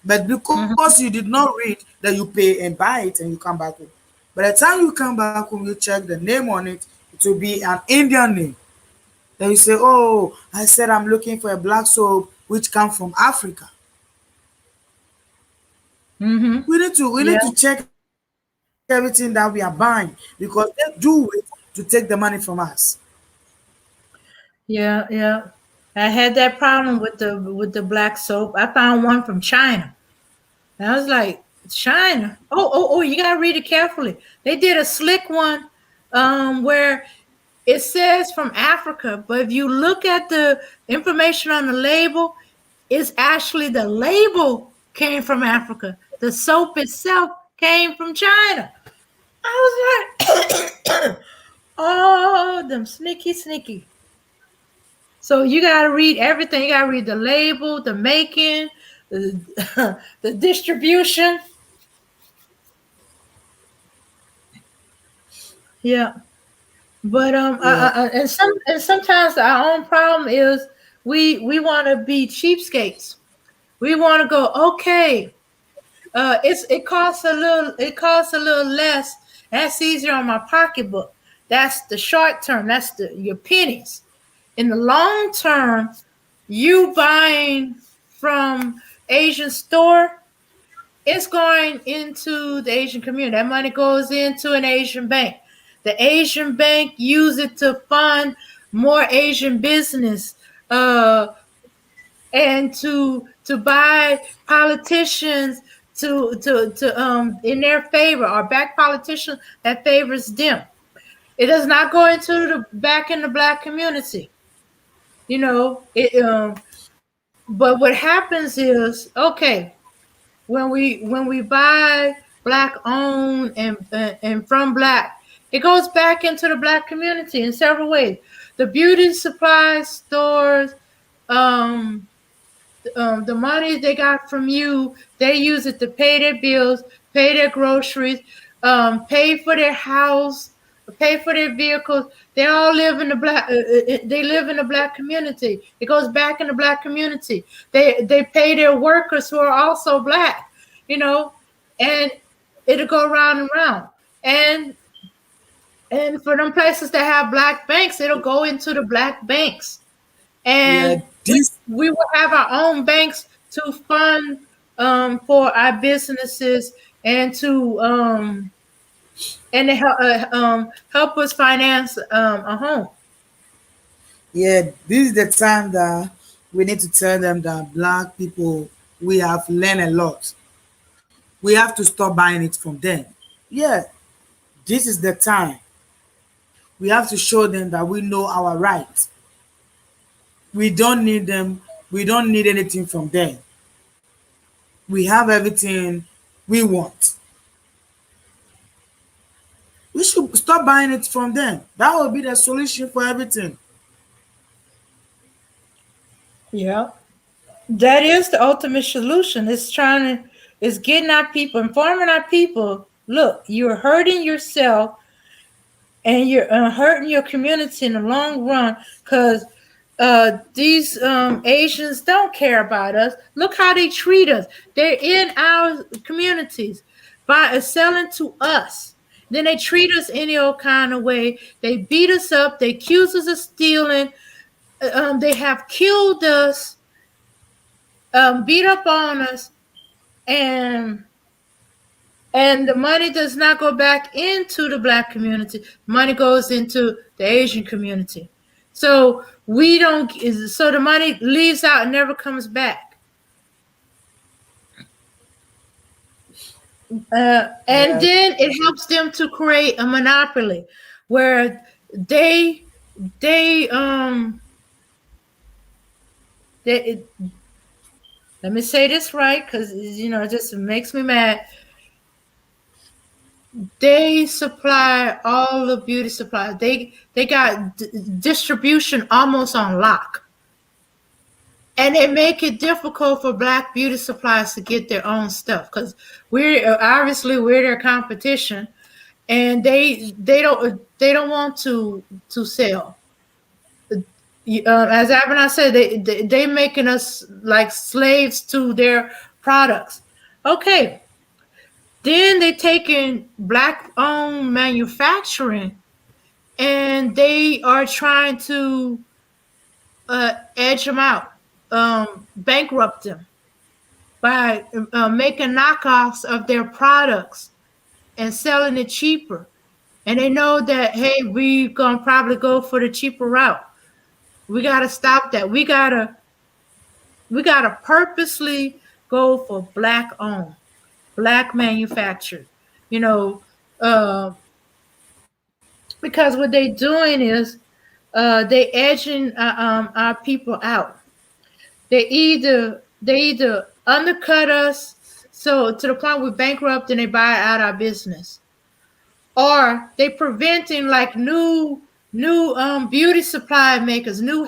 But because you Hmm. did not read, that you pay and buy it and you come back home. By the time you come back home, you check the name on it, it will be an Indian name. Then you say, "Oh, I said I'm looking for a black soap which come from Africa." Hmm. We need Yeah. to check everything that we are buying because they do it to take the money from us. Yeah. Yeah. I had that problem with the black soap. I found one from China. And I was like, China. Oh, you gotta read it carefully. They did a slick one where it says from Africa, but if you look at the information on the label, it's actually the label came from Africa. The soap itself came from China. I was like, oh, them sneaky, sneaky. So you gotta read everything. You gotta read the label, the making, the distribution. Yeah. But Yeah, and sometimes our own problem is we want to be cheapskates. We want to go, okay. It costs a little less. That's easier on my pocketbook. That's the short term. That's the your pennies. In the long term, you buying from Asian store, it's going into the Asian community. That money goes into an Asian bank. The Asian bank use it to fund more Asian business, uh, and to buy politicians to in their favor or back politicians that favors them. It does not go into the back in the black community. But what happens is okay when we buy black owned and from black, it goes back into the black community in several ways. The beauty supply stores, um, the money they got from you, they use it to pay their bills, pay their groceries, pay for their house, pay for their vehicles. They all live in the black. They live in the black community. It goes back in the black community. They pay their workers who are also black. You know, and it'll go round and round. And and for them places that have black banks, it'll go into the black banks. Yeah, And this we will have our own banks to fund for our businesses and to help us finance a home. yeah, this is the time that we need to tell them that black people, we have learned a lot. We have to stop buying it from them. Yeah, this is the time. We have to show them that we know our rights. We don't need them. We don't need anything from them. We have everything we want. We should stop buying it from them. That will be the solution for everything. Yeah, that is the ultimate solution. It's getting our people, informing our people. Look, you're hurting yourself and you're hurting your community in the long run because these Asians don't care about us. Look how they treat us. They're in our communities by selling to us. Then they treat us any old kind of way. They beat us up. They accuse us of stealing. They have killed us, beat up on us, and and the money does not go back into the black community. Money goes into the Asian community. So we don't. So the money leaves out and never comes back. And Yeah, then it helps them to create a monopoly, where they they um they. Let me say this right, because it just makes me mad. They supply all the beauty supplies. They got distribution almost on lock, and they make it difficult for black beauty supplies to get their own stuff because we're their competition, and they don't want to sell. As Abner said, they making us like slaves to their products. Okay, then they taking black owned manufacturing and they are trying to edge them out, bankrupt them by making knockoffs of their products and selling it cheaper. And they know that, hey, we gonna probably go for the cheaper route. We gotta stop that. We gotta purposely go for black owned, black manufactured. You know, uh, because what they doing is they edging our people out. They either undercut us so to the point we bankrupt and they buy out our business, or they preventing like new beauty supply makers, new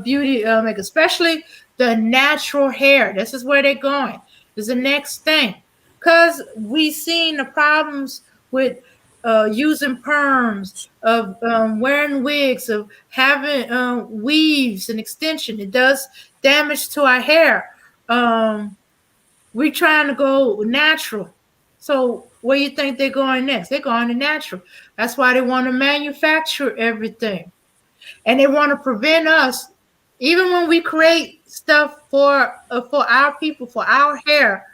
beauty makers, especially the natural hair. This is where they're going. This is the next thing, because we seen the problems with using perms, of wearing wigs, of having weaves and extension. It does damage to our hair. We trying to go natural. So where you think they're going next? They're going to natural. That's why they want to manufacture everything. And they want to prevent us, even when we create stuff for our people, for our hair,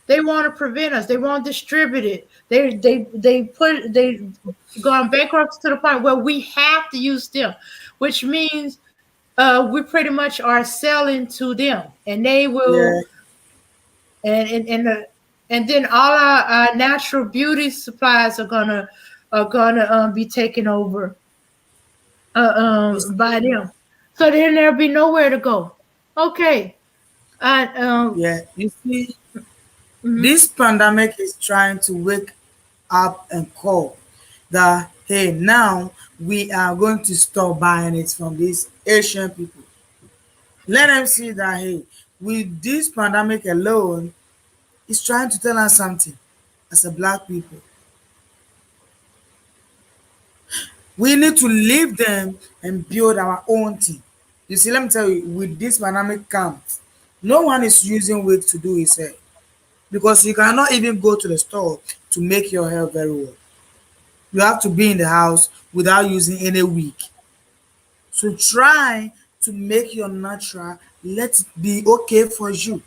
they want to prevent us. They won't distribute it. They gone bankrupt to the point where we have to use them, which means we pretty much are selling to them, and they yeah, will and then all our natural beauty supplies are gonna be taken over you by see, them. So then there'll be nowhere to go. Okay. I yeah, you see, mhm. this pandemic is trying to wake up and call that hey, now we are going to stop buying it from these Asian people. Let them see that hey, with this pandemic alone, it's trying to tell us something as a black people. We need to leave them and build our own thing. You see, let me tell you, with this pandemic camp, no one is using wig to do his hair because you cannot even go to the store to make your hair very well. You have to be in the house without using any wig. So try to make your natural, let it be okay for you.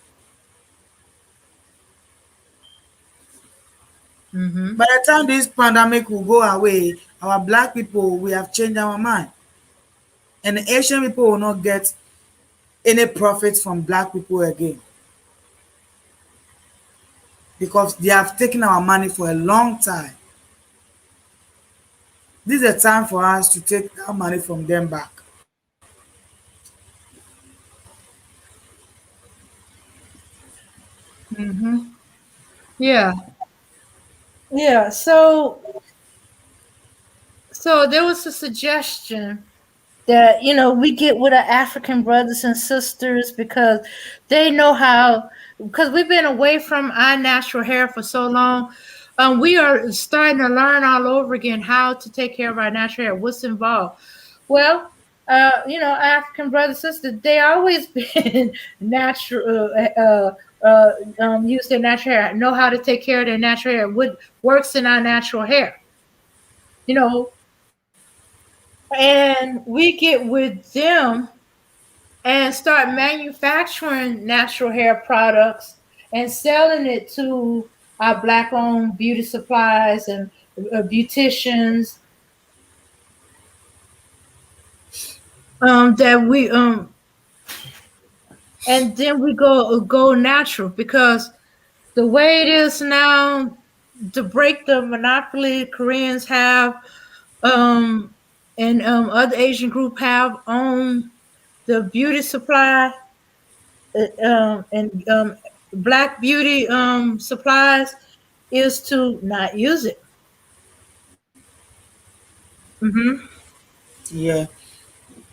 Mm-hmm. By the time this pandemic will go away, our black people we have changed our mind. And the Asian people will not get any profit from black people again because they have taken our money for a long time. This is a time for us to take that money from them back. Mm-hmm. Yeah. Yeah. So there was a suggestion that we get with our African brothers and sisters because they know how, because we've been away from our natural hair for so long. We are starting to learn all over again how to take care of our natural hair, what's involved. Well, African brothers and sisters, they always been natural, use their natural hair, know how to take care of their natural hair, what works in our natural hair, you know, and we get with them and start manufacturing natural hair products and selling it to our black owned beauty supplies and beauticians, that we and then we go natural because the way it is now, to break the monopoly Koreans have, um and other Asian group have on the beauty supply, and black beauty supplies, is to not use it. Hmm. Yeah.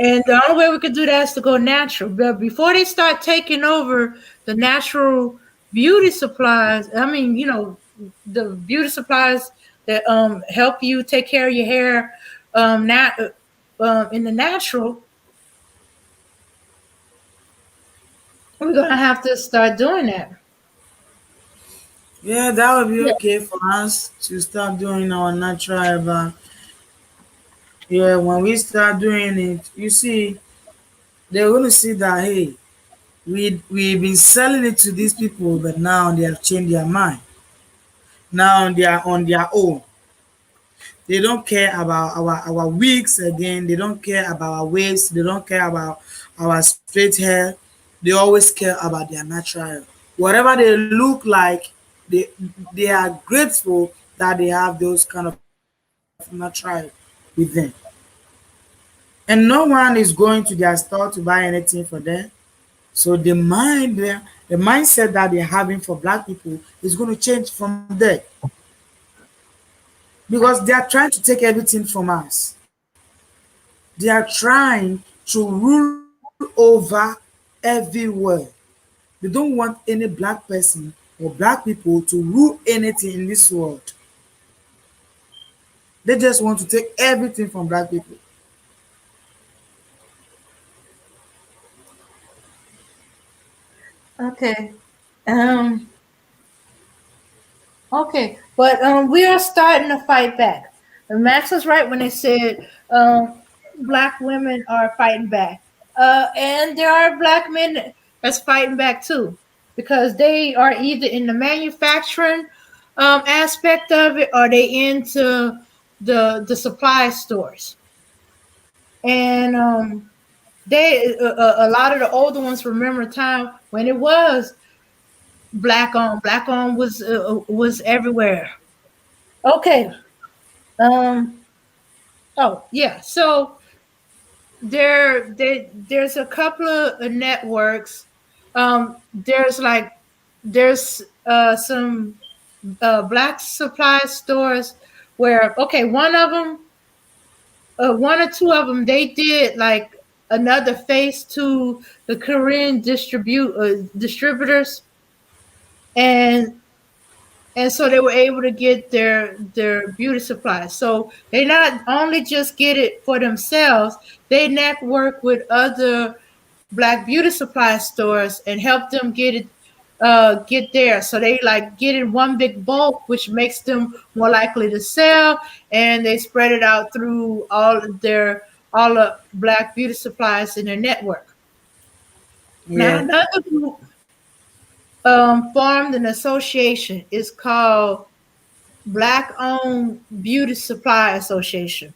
And the only way we could do that is to go natural. But before they start taking over the natural beauty supplies, I mean, the beauty supplies that help you take care of your hair, in the natural, we're gonna have to start doing that. Yeah, that would be Yeah. okay for us to start doing our natural hair. Yeah, when we start doing it, you see, they're gonna see that hey, we've been selling it to these people, but now they have changed their mind. Now they are on their own. They don't care about our wigs again. They don't care about our waves. They don't care about our straight hair. They always care about their natural hair. Whatever they look like, they they are grateful that they have those kind of natural hair with them. And no one is going to their store to buy anything for them. So the mindset that they're having for black people is going to change from there because they are trying to take everything from us. They are trying to rule over everywhere. They don't want any black person or black people to rule anything in this world. They just want to take everything from black people. Okay. Um. Okay, but we are starting to fight back. And Max was right when they said black women are fighting back, and there are black men that's fighting back too, because they are either in the manufacturing aspect of it, or they into the supply stores, and a lot of the older ones remember a time when it was black on. Black on was everywhere. Okay. Um. Oh yeah. So there's a couple of networks. There's some black supply stores where, okay, one or two of them, they did like another face to the Korean distributors, and and so they were able to get their beauty supplies. So they not only just get it for themselves, they network with other black beauty supply stores and help them get there. So they like get in one big bulk, which makes them more likely to sell, and they spread it out through all the black beauty supplies in their network. Now Yeah. another group formed an association is called Black Owned Beauty Supply Association.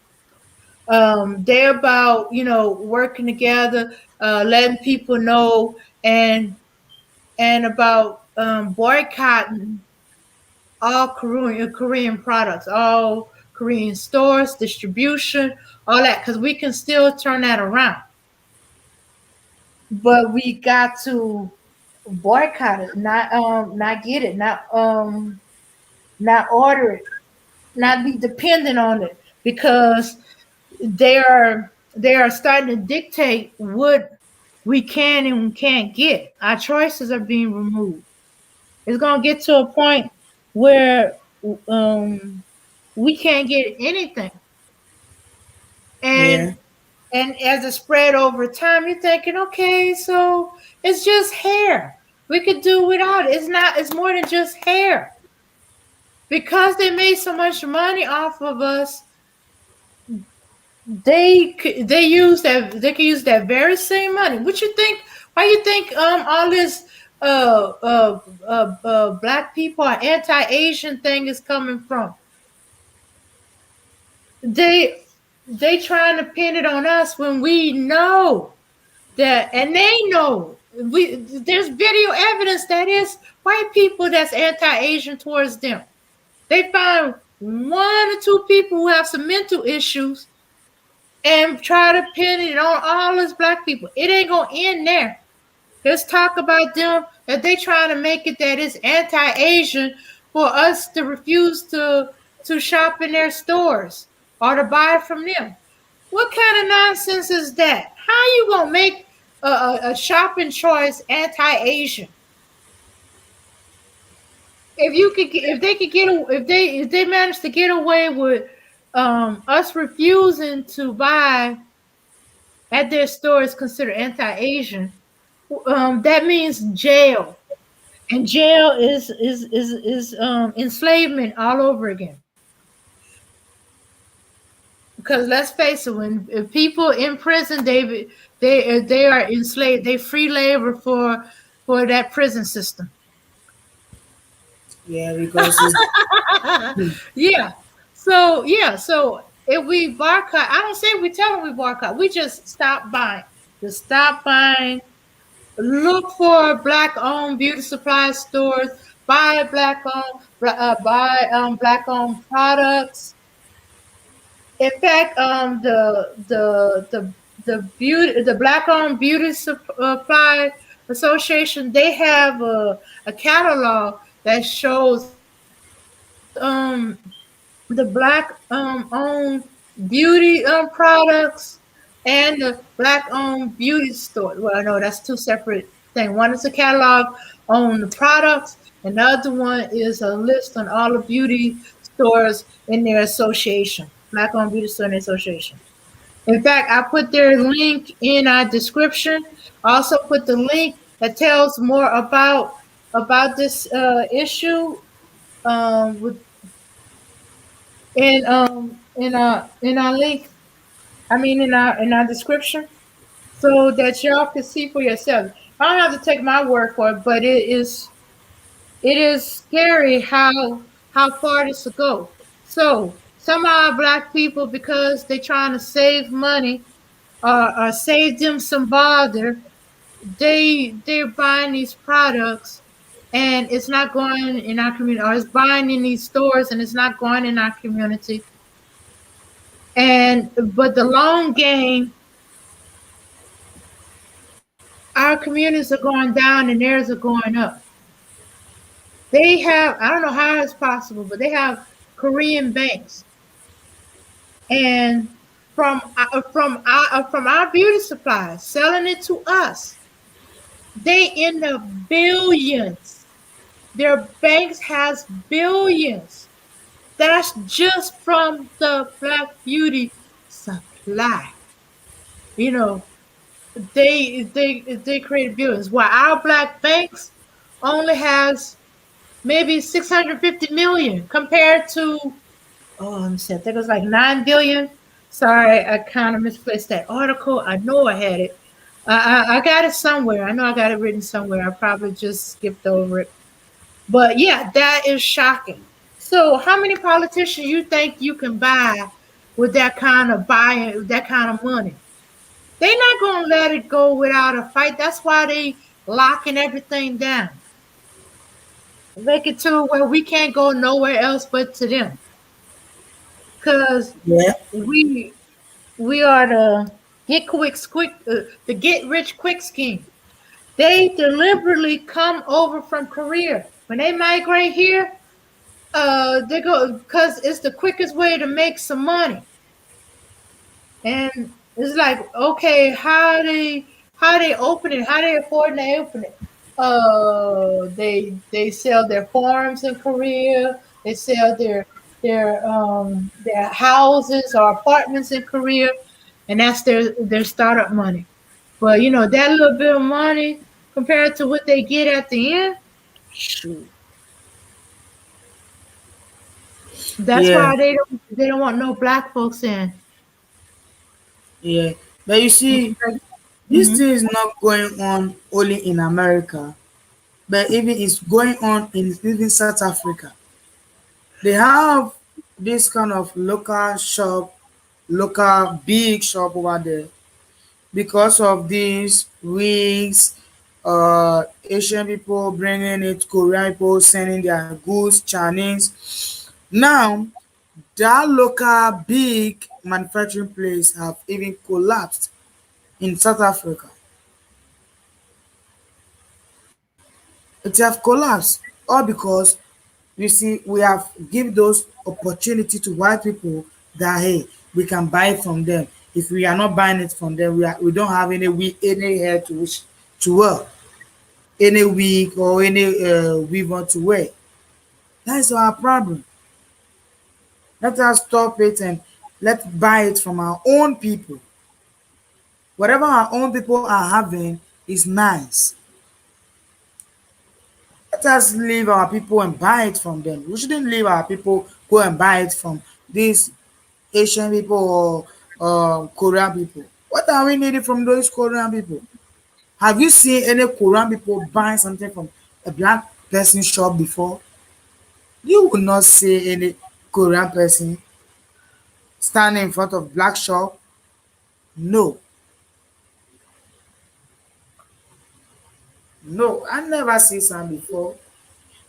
They're about working together, letting people know, and about boycotting all Korean products, all Korean stores, distribution, all that, because we can still turn that around. But we got to boycott it, not get it, not order it, not be dependent on it, because they are starting to dictate what we can and can't get. Our choices are being removed. It's gonna get to a point where um, we can't get anything, Yeah. and as it spread over time, you're thinking, okay, so it's just hair. We could do without it. It's not. It's more than just hair. Because they made so much money off of us, they use that they can use that very same money. What you think? Why you think all this black people or anti-Asian thing is coming from? They they trying to pin it on us when we know that, and they know there's video evidence that is white people that's anti-Asian towards them. They find one or two people who have some mental issues and try to pin it on all us black people. It ain't gonna end there. Let's talk about them that they trying to make it that it's anti-Asian for us to refuse to shop in their stores or to buy from them. What kind of nonsense is that? How you gonna make a shopping choice anti-Asian? If they could get, if they manage to get away with us refusing to buy at their store is considered anti-Asian, that means jail, and jail is enslavement all over again. Because let's face it, when if people in prison, they are enslaved. They free labor for that prison system. Yeah, because it's Yeah. So if we boycott, I don't say we tell them we boycott. We just stop buying. Just stop buying. Look for black owned beauty supply stores. Buy buy black owned products. In fact, the black owned beauty supply association, they have a catalog that shows the black owned beauty products and the black owned beauty store. Well, no, that's two separate things. One is a catalog on the products, and the other one is a list on all the beauty stores in their association, black owned beauty store in their association. In fact, I put their link in our description. I also put the link that tells more about this issue with in our link. I mean in our description, so that y'all can see for yourself. I don't have to take my word for it, but it is scary how far this will go. So some of our black people, because they're trying to save money or save them some bother, they're buying these products and it's not going in our community, or it's buying in these stores and it's not going in our community. And but the long game, our communities are going down and theirs are going up. They have, I don't know how it's possible, but they have Korean banks, and from our beauty supplies selling it to us, they end up billions. Their banks has billions. That's just from the Black Beauty supply. You know, they create billions. While our black banks only has maybe 650 million compared to, oh, let me see, I think it was like 9 billion. Sorry, I kind of misplaced that article. I know I had it. I got it somewhere. I know I got it written somewhere. I probably just skipped over it. But yeah, that is shocking. So, how many politicians you think you can buy with that kind of buying, that kind of money? They not gonna let it go without a fight. That's why they locking everything down, make it to where we can't go nowhere else but to them, cause Yeah, we we are the get rich quick scheme. They deliberately come over from Korea when they migrate here. They go because it's the quickest way to make some money. And it's like, okay, how they open it? How they afford and they open it? They sell their farms in Korea. They sell their houses or apartments in Korea, and that's their startup money. But that little bit of money compared to what they get at the end, shoot. That's yeah, why they don't want no black folks in. yeah. But you see, this Hmm. thing is not going on only in America, but even it's going on in even South Africa. They have this kind of local shop, local big shop over there because of these wigs, Asian people bringing it, Korean people sending their goods, Chinese. Now, that local big manufacturing place have even collapsed in South Africa. It have collapsed all because you see we have give those opportunity to white people that hey we can buy it from them. If we are not buying it from them, we don't have any hair to wish to wear, any wig or any weave to wear. That's our problem. Let us stop it and let's buy it from our own people. Whatever our own people are having is nice. Let us leave our people and buy it from them. We shouldn't leave our people go and buy it from these Asian people or Korean people. What are we needing from those Korean people? Have you seen any Korean people buying something from a black person shop before? You will not see any Korean person standing in front of black shop. No, no, I never see some before.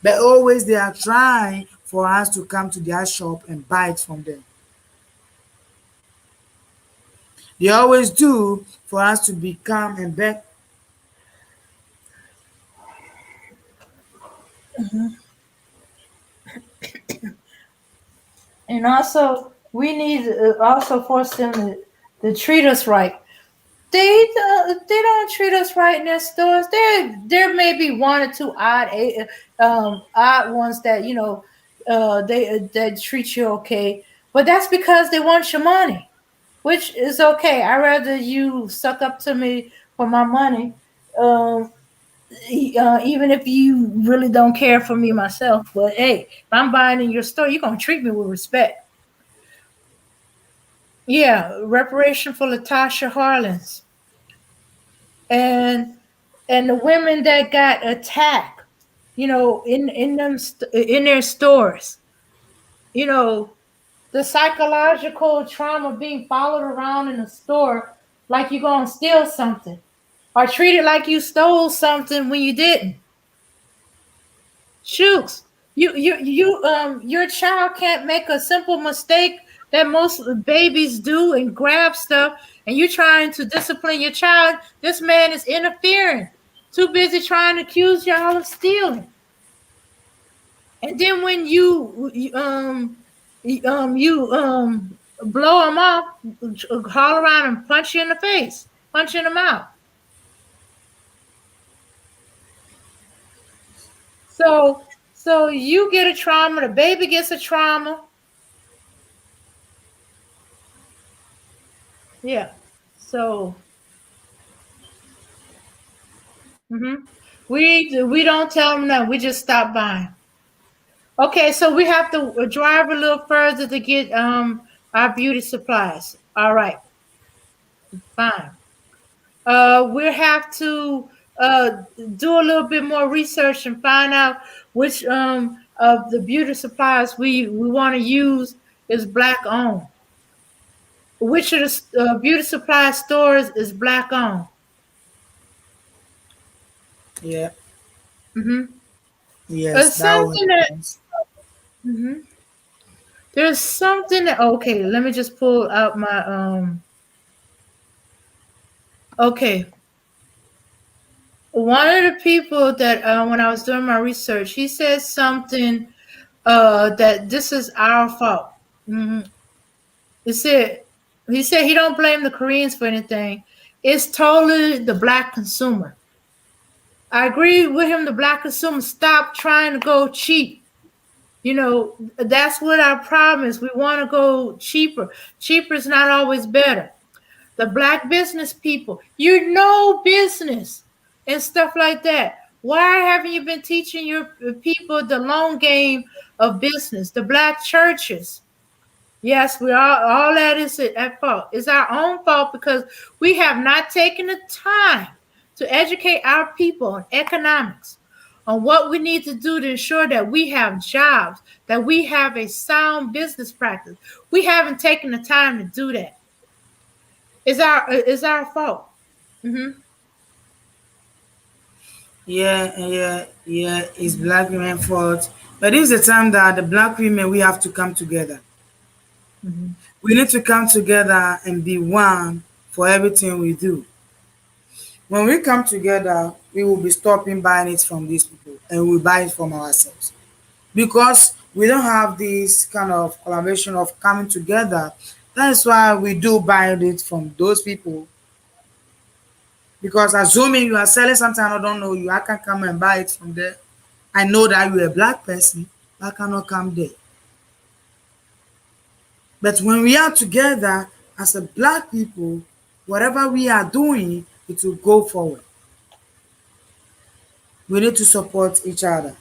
But always they are trying for us to come to their shop and buy it from them. They always do for us to become and beg. And also, we need also force them to treat us right. They don't treat us right in their stores. There may be one or two odd ones that they treat you okay, but that's because they want your money, which is okay. I rather you suck up to me for my money, um, even if you really don't care for me myself. But hey, if I'm buying in your store, you're gonna treat me with respect. Yeah, reparation for Latasha Harlins and the women that got attacked, in their stores. You know, the psychological trauma being followed around in a store like you're gonna steal something, or treated like you stole something when you didn't. Shoots. Your child can't make a simple mistake that most babies do and grab stuff, and you're trying to discipline your child. This man is interfering. Too busy trying to accuse y'all of stealing. And then when you blow him off, haul around and punch you in the face, punch you in the mouth. So So you get a trauma, the baby gets a trauma. Yeah. So mhm. we don't tell them that. We just stop buying. Okay, so we have to drive a little further to get our beauty supplies. All right, fine. We have to do a little bit more research and find out which of the beauty supplies we want to use is black owned. Which of the beauty supply stores is black owned? Yeah. Mm-hmm. Yes, that was Something that nice. mhm. There's something that okay. Let me just pull out my Okay, one of the people that when I was doing my research, he said something that this is our fault. hmm He said he don't blame the Koreans for anything. It's totally the black consumer. I agree with him. The black consumer stop trying to go cheap. You know that's what our problem is. We want to go cheaper. Cheaper is not always better. The black business people, you know business and stuff like that. Why haven't you been teaching your people the long game of business? The black churches. Yes, we all that is at fault. It's our own fault because we have not taken the time to educate our people on economics, on what we need to do to ensure that we have jobs, that we have a sound business practice. We haven't taken the time to do that. It's our fault. hmm Yeah, yeah, yeah. It's black women fault. But this is the time that the black women we have to come together. hmm We need to come together and be one for everything we do. When we come together, we will be stopping buying it from these people and we buy it from ourselves. Because we don't have this kind of collaboration of coming together. That's why we do buy it from those people. Because assuming you are selling something I don't know you, I can come and buy it from there. I know that you're a black person, I cannot come there. But when we are together as a black people, whatever we are doing, it will go forward. We need to support each other.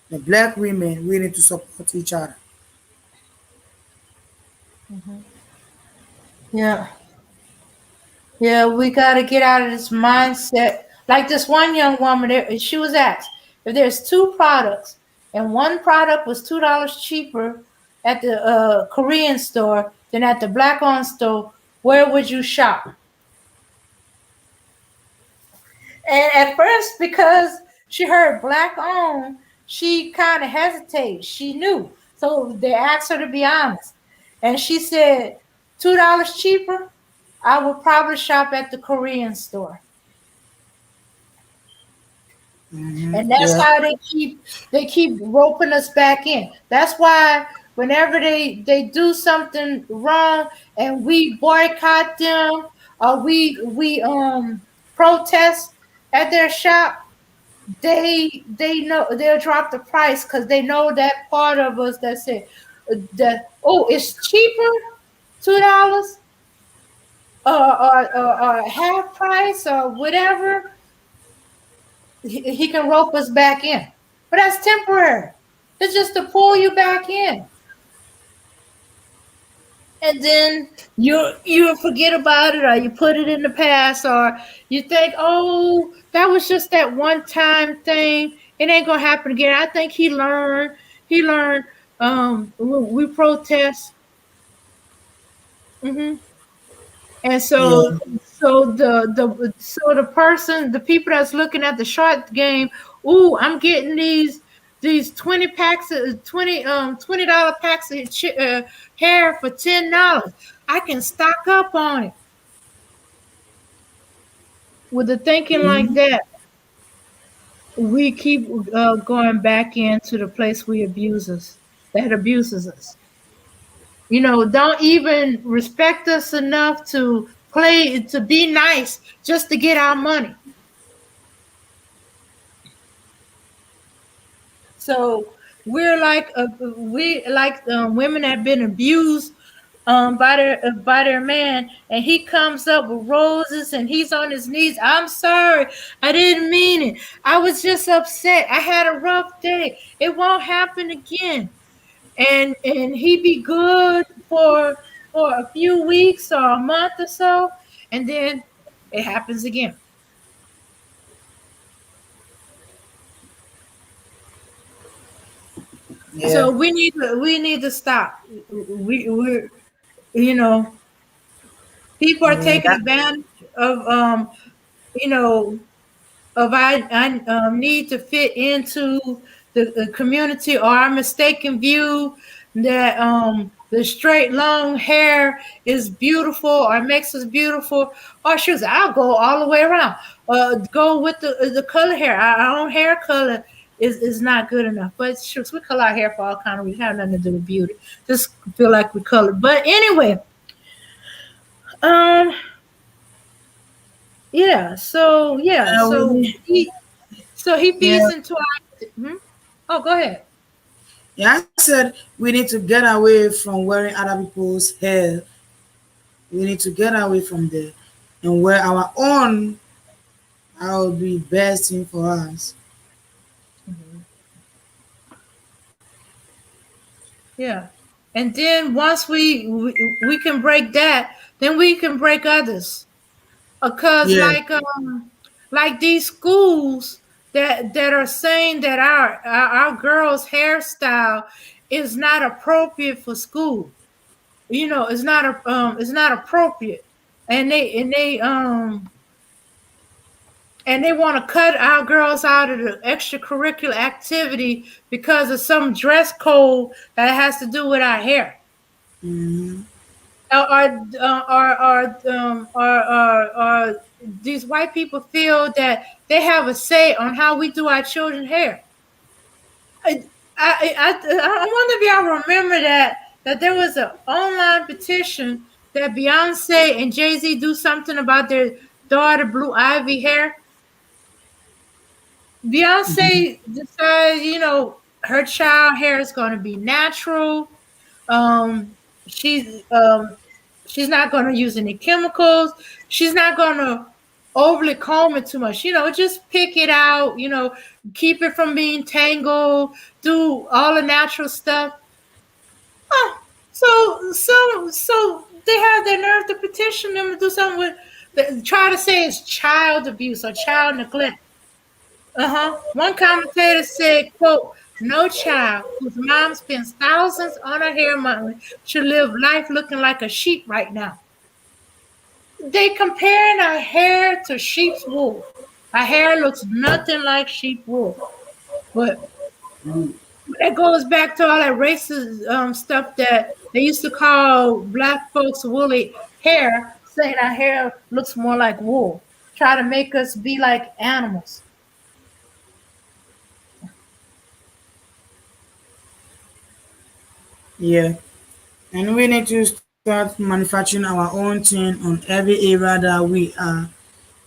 The black women, we need to support each other. Yeah, yeah, we got to get out of this mindset. Like this one young woman, there, she was asked if there's two products and one product was $2 cheaper at the Korean store than at the black-owned store, where would you shop? And at first, because she heard black-owned, she kind of hesitated. She knew, so they asked her to be honest, and she said, $2 cheaper. I would probably shop at the Korean store. And that's Yeah. how they keep roping us back in. That's why whenever they do something wrong and we boycott them or we protest at their shop, they know they'll drop the price because they know that part of us that said that, oh, it's cheaper, $2 or half price or whatever. He can rope us back in. But that's temporary. It's just to pull you back in. And then you forget about it or you put it in the past or you think, oh, that was just that one time thing. It ain't gonna happen again. I think he learned we protest. hmm And Yeah. so the person, the people that's looking at the short game, ooh, I'm getting these 20 packs of $20 packs of hair for $10. I can stock up on it. With the thinking like Mhm. that, we keep going back into the place we abuse us, that abuses us. Don't even respect us enough to play to be nice just to get our money. So we're like we like women that have been abused by their man, and he comes up with roses and he's on his knees. I'm sorry, I didn't mean it. I was just upset. I had a rough day. It won't happen again. And he be good for a few weeks or a month or so, and then it happens again. Yeah. So we need to stop. We're you know people are Yeah. taking advantage of you know of I need to fit into the community, or our mistaken view that the straight long hair is beautiful or makes us beautiful. Or shoes, I'll go all the way around. Go with the color hair. Our own hair color is not good enough. But shoes, we color our hair for all kind of reasons. Have nothing to do with beauty. Just feel like we colored. But anyway, um, yeah. So yeah. We, So he yeah. feeds into our. Hmm? Oh, go ahead. Yeah, I said we need to get away from wearing other people's hair. We need to get away from there and wear our own. That would be best thing for us. Mhm. Yeah. And then once we can break that, then we can break others. Cause Yeah. like these schools that are saying that our girls' hairstyle is not appropriate for school. It's not appropriate. And they want to cut our girls out of the extracurricular activity because of some dress code that has to do with our hair. Hmm. Or these white people feel that they have a say on how we do our children's hair. I wonder if y'all remember that there was an online petition that Beyonce and Jay-Z do something about their daughter Blue Ivy hair. Beyonce decides, her child hair is going to be natural. Um, she's um, she's not going to use any chemicals. She's not going to overly comb it too much. Just pick it out. Keep it from being tangled. Do all the natural stuff. Oh, so they have the nerve to petition them to do something try to say it's child abuse or child neglect. Uh-huh. One commentator said, quote, no child whose mom spends thousands on her hair monthly should live life looking like a sheep right now. They comparing our hair to sheep's wool. Our hair looks nothing like sheep wool. But it goes back to all that racist stuff that they used to call black folks woolly hair, saying our hair looks more like wool. Try to make us be like animals. Yeah. And we need to start manufacturing our own thing on every area that we are.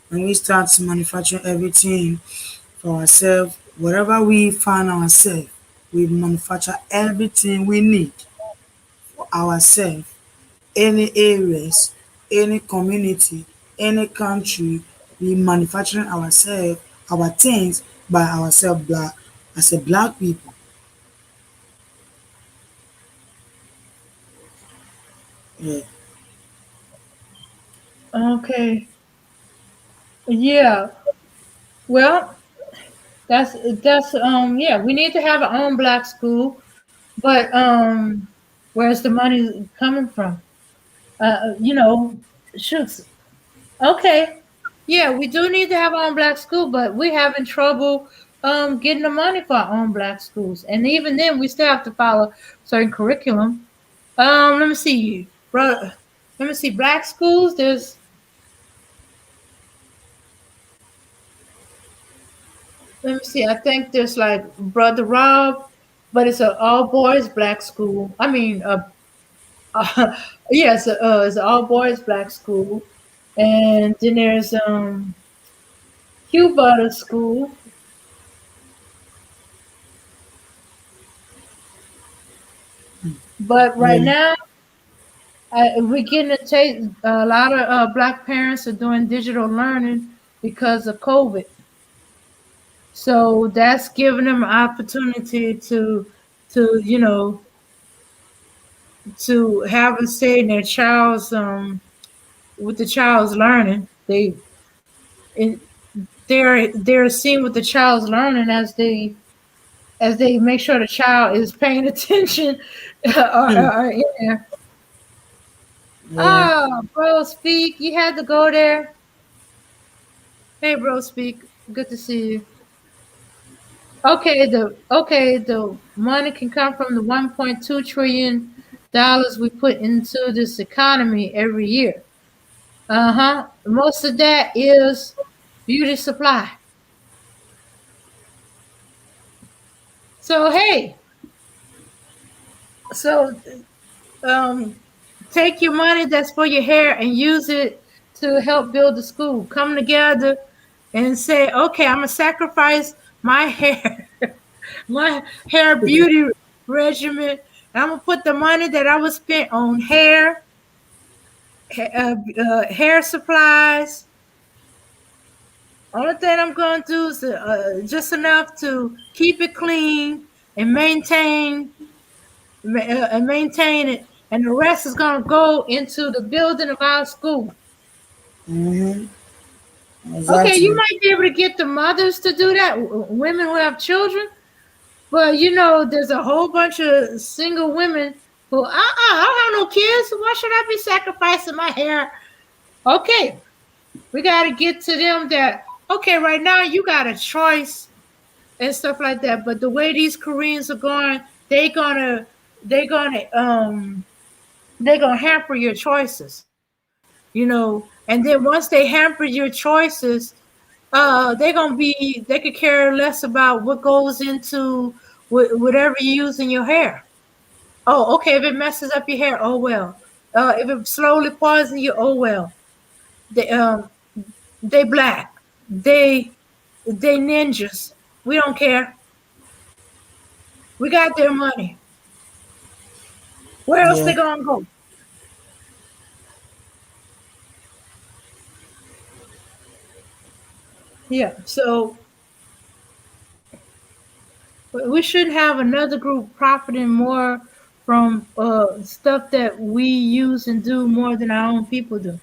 When we start manufacturing everything for ourselves, wherever we find ourselves, we manufacture everything we need for ourselves. Any areas, any community, any country, we manufacturing ourselves, our things by ourselves, black as a black people. Yeah. Okay. Yeah. Well, that's yeah, we need to have our own black school, but where's the money coming from? You know, shoots. Okay. Yeah, we do need to have our own black school, but we're having trouble getting the money for our own black schools. And even then we still have to follow certain curriculum. Let me see, bro. Let me see. Black schools, let me see. I think there's like Brother Rob, but it's an all boys black school. I mean, yeah, it's an all boys black school, and then there's Hugh Butter School. But right Yeah. now, we're getting to take a lot of black parents are doing digital learning because of COVID. So that's giving them an opportunity to to have a say in their child's with the child's learning. And they're seeing what the child's learning as they make sure the child is paying attention. Hmm. Yeah. Yeah. Oh, bro, speak. You had to go there. Hey, bro, speak. Good to see you. Okay, the money can come from the 1.2 trillion dollars we put into this economy every year. Uh-huh. Most of that is beauty supply. So hey, so um take your money that's for your hair and use it to help build the school. Come together and say, okay, I'm gonna sacrifice my hair, my hair beauty regimen. And I'm gonna put the money that I was spent on hair supplies. Only thing I'm gonna do is just enough to keep it clean and maintain it, and the rest is gonna go into the building of our school. Mm-hmm. Okay, you Exactly. might be able to get the mothers to do that, women who have children, but there's a whole bunch of single women who, I don't have no kids. Why should I be sacrificing my hair? Okay, we got to get to them that, okay, right now you got a choice and stuff like that. But the way these Koreans are going, they gonna, they're gonna hamper your choices, and then once they hamper your choices, they could care less about what goes into whatever you use in your hair. Oh, okay, if it messes up your hair, oh well. If it slowly poisons you, oh well. They black, they they ninjas. We don't care. We got their money. Where else Yeah. they gonna go? Yeah, so we shouldn't have another group profiting more from stuff that we use and do more than our own people do.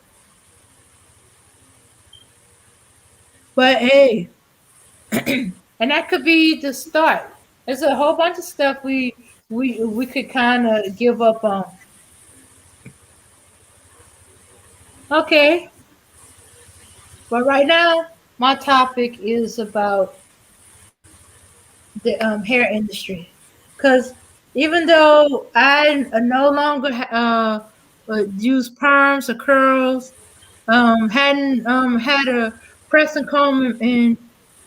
But hey, and that could be the start. There's a whole bunch of stuff we could kind of give up on. Okay, but right now my topic is about the hair industry, because even though I no longer use perms or curls, hadn't had a press and comb in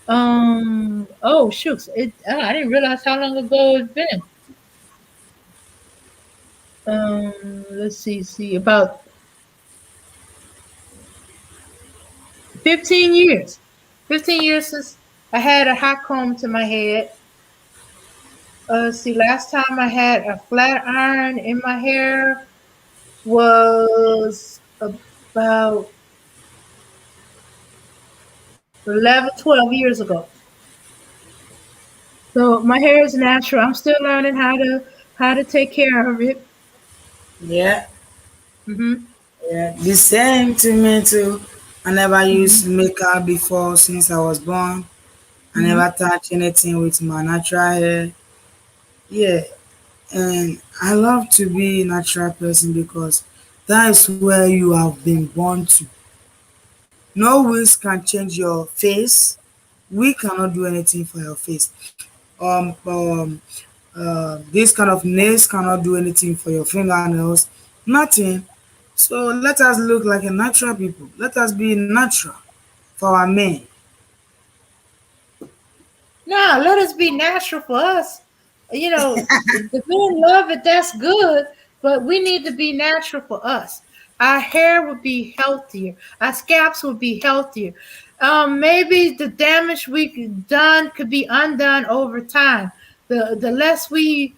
oh shoots, I didn't realize how long ago it's been. Let's see, about 15 years. 15 years since I had a hot comb to my head. See, last time I had a flat iron in my hair was about 11, 12 years ago. So my hair is natural. I'm still learning how to take care of it. Yeah. Hmm. Yeah. The same to me too. I never Hmm. used makeup before since I was born. I Hmm. never touch anything with my natural hair. Yeah. And I love to be a natural person because that is where you have been born to. No wigs can change your face. We cannot do anything for your face. This kind of nails cannot do anything for your fingernails. Nothing. So let us look like a natural people. Let us be natural for our men. Nah, let us be natural for us. The men love it, that's good, but we need to be natural for us. Our hair would be healthier. Our scalps would be healthier. Maybe the damage we done could be undone over time. The less we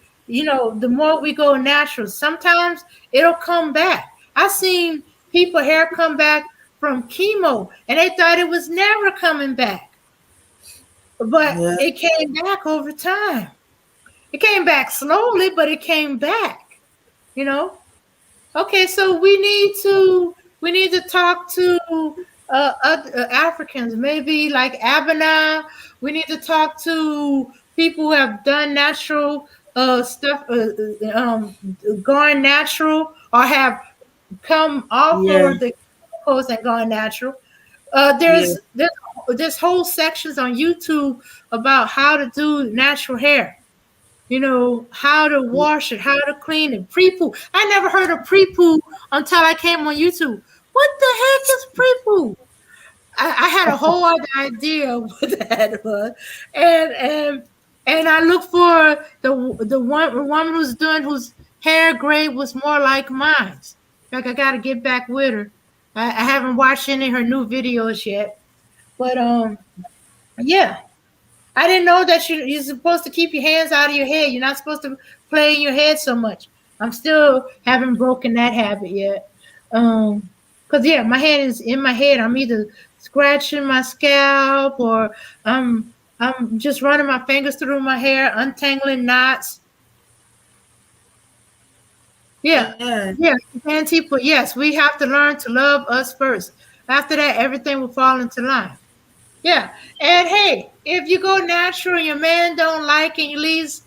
the more we go natural, sometimes it'll come back. I seen people hair come back from chemo and they thought it was never coming back. But yeah, it came back over time. It came back slowly, but it came back, you know. Okay, so we need to talk to other Africans, maybe like Ebony. We need to talk to people who have done natural stuff, gone natural, or have come off yeah, of the chemicals and gone natural. yeah, There's whole sections on YouTube about how to do natural hair. How to wash it, how to clean it, pre-poo. I never heard of pre-poo until I came on YouTube. What the heck is pre-poo? I had a whole other idea of what that was, and I looked for the woman who's doing whose hair grade was more like mine. Like I got to get back with her. I haven't watched any of her new videos yet, but yeah. I didn't know that you're supposed to keep your hands out of your head. You're not supposed to play in your head so much. I'm still haven't broken that habit yet. Cause yeah, my hand is in my head. I'm either scratching my scalp or I'm just running my fingers through my hair, untangling knots. Yeah, yeah, yeah, Auntie. But yes, we have to learn to love us first. After that, everything will fall into line. Yeah. And hey, if you go natural and your man don't like and he leaves,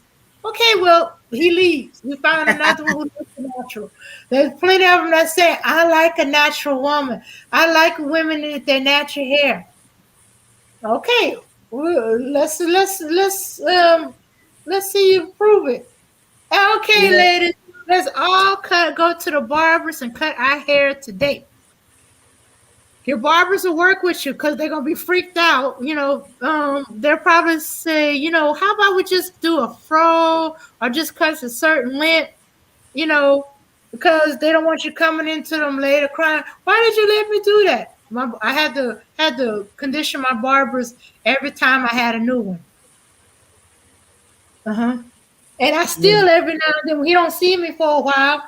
okay, well, he leaves. We find another one who looks natural. There's plenty of them that say, I like a natural woman. I like women with their natural hair. Okay. Well, let's see you prove it. Okay, yeah, ladies, let's all go to the barbers and cut our hair today. Your barbers will work with you because they're gonna be freaked out. They'll probably say, how about we just do a fro or just cut a certain length, you know, because they don't want you coming into them later crying. Why did you let me do that? I had to condition my barbers every time I had a new one. Uh huh. And I yeah, still every now and then when he don't see me for a while,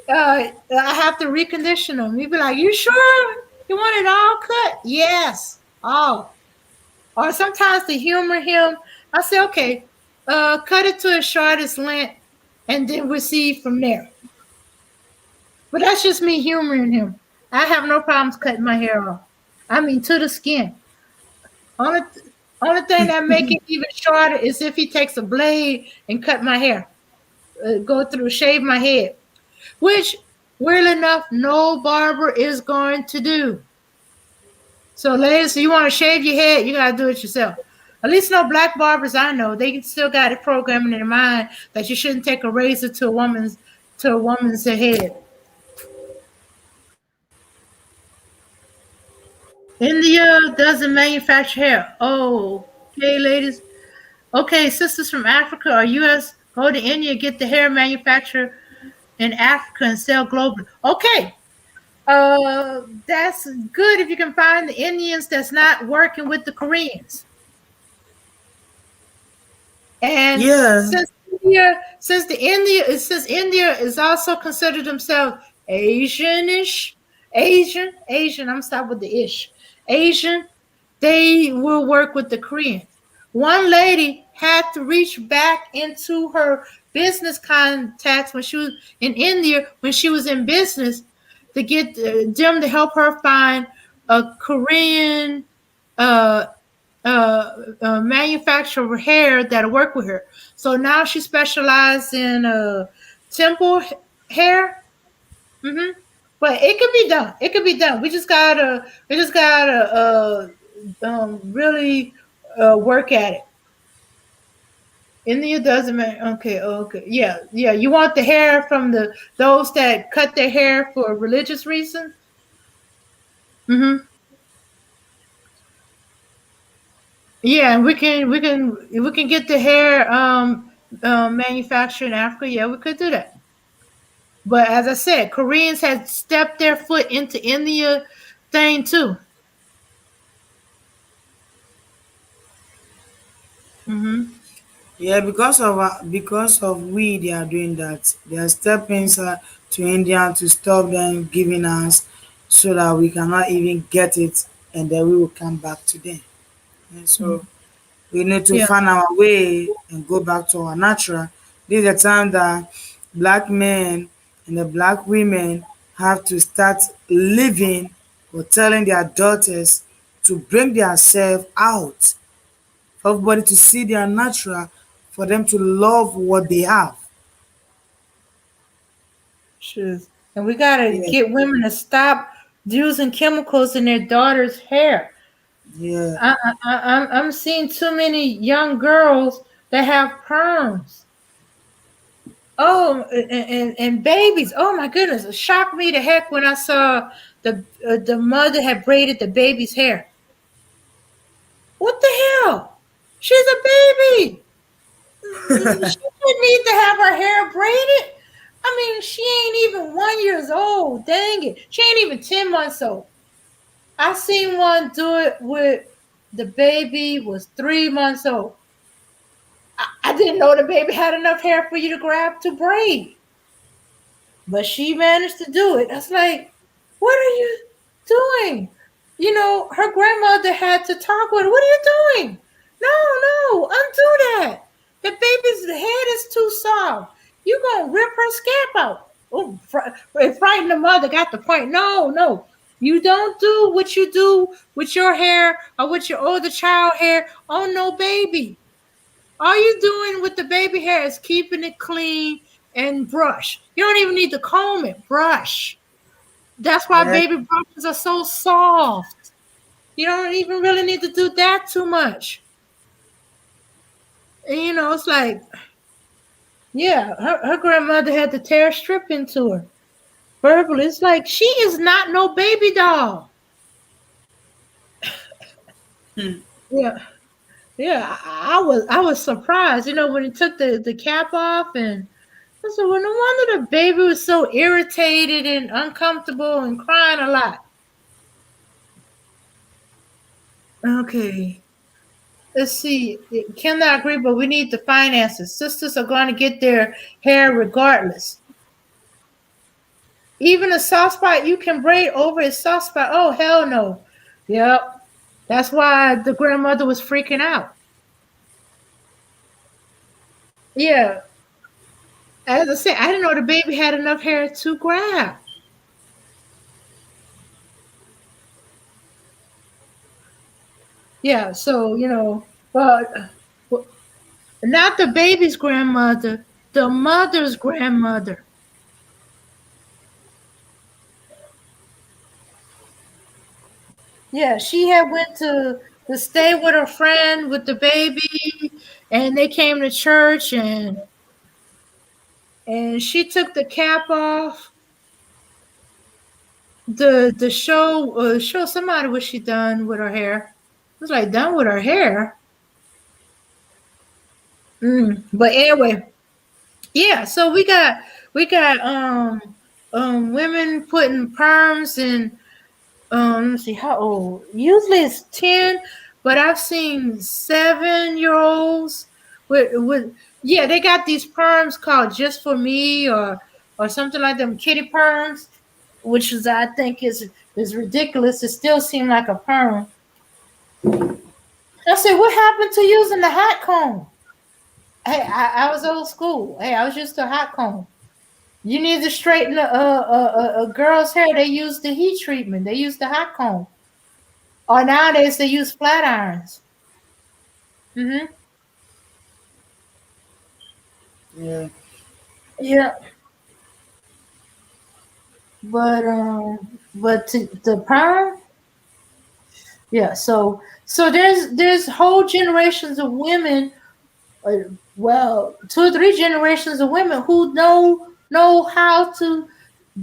I have to recondition them. He'd be like, "You sure you want it all cut?" Yes, all. Or sometimes to humor him, I say, "Okay, cut it to its shortest length, and then we'll see from there." But that's just me humoring him. I have no problems cutting my hair off. I mean, to the skin. Only, only thing that make it even shorter is if he takes a blade and cut my hair, go through, shave my head, which, weirdly enough, no barber is going to do. So, ladies, you want to shave your head, you got to do it yourself. At least no black barbers I know, they still got it programming in their mind that you shouldn't take a razor to a woman's head. India doesn't manufacture hair. Oh, okay, ladies. Okay, sisters from Africa or U.S. go to India, get the hair manufactured in Africa and sell globally. Okay, that's good if you can find the Indians that's not working with the Koreans. And yeah, since India is also considered themselves Asianish, Asian. I'm stop with the ish. Asian, they will work with the Koreans. One lady had to reach back into her business contacts when she was in India, when she was in business, to get them to help her find a Korean uh, manufacturer of hair that'll work with her. So now she specializes in temple hair. hmm But it could be done. It could be done. We just gotta really work at it. India doesn't matter. Okay, okay, yeah, yeah. You want the hair from those that cut their hair for religious reasons? hmm Yeah, we can get the hair manufactured in Africa. Yeah, we could do that. But as I said, Koreans had stepped their foot into India thing too. hmm Yeah, because of we they are doing that. They are stepping to India to stop them giving us, so that we cannot even get it, and then we will come back to them. And so we need to Yeah, find our way and go back to our natural. This is the time that black men and the black women have to start living or telling their daughters to bring themselves out for everybody to see their natural, for them to love what they have. sure. And we gotta Yeah, get women to stop using chemicals in their daughters' hair. yeah, I'm seeing too many young girls that have perms. Oh, and babies. Oh my goodness, it shocked me to heck when I saw the mother had braided the baby's hair. What the hell? She's a baby. She didn't need to have her hair braided. I mean, she ain't even 1 years old. Dang it, she ain't even 10 months old. I seen one do it with the baby was 3 months old. I didn't know the baby had enough hair for you to grab to braid. But she managed to do it. I was like, what are you doing? You know, her grandmother had to talk with her. What are you doing? No, no, undo that. The baby's head is too soft. You gonna rip her scalp out. Oh, frighten the mother got the point. No, no. You don't do what you do with your hair or with your older child hair on no baby. All you doing with the baby hair is keeping it clean and brush. You don't even need to comb it. Brush. That's why yeah, baby brushes are so soft. You don't even really need to do that too much. And, you know, it's like, yeah, her grandmother had to tear a strip into her verbally. It's like she is not no baby doll. Yeah, yeah. I was surprised. You know, when he took the cap off, and I said, well, no wonder the baby was so irritated and uncomfortable and crying a lot. Okay. Let's see. Cannot agree, but we need the finances. Sisters are going to get their hair regardless. Even a soft spot, you can braid over a soft spot. Oh, hell no. Yep. That's why the grandmother was freaking out. Yeah. As I said, I didn't know the baby had enough hair to grab. Yeah. So, but not the baby's grandmother, the mother's grandmother. Yeah, she had went to stay with her friend with the baby, and they came to church, and she took the cap off. The show somebody what she done with her hair. It was like done with her hair. But anyway, yeah. So we got women putting perms and let me see how old. Usually it's 10, but I've seen 7 year olds with yeah, they got these perms called Just For Me or something like them kitty perms, which is I think is ridiculous. It still seems like a perm. I said, what happened to using the hot comb? Hey, I was old school. Hey, I was used to a hot comb. You need to straighten a girl's hair. They use the heat treatment. They use the hot comb. Or nowadays they use flat irons. Hmm. yeah. Yeah, but the perm, yeah. So there's whole generations of women, well, 2 or 3 generations of women who know how to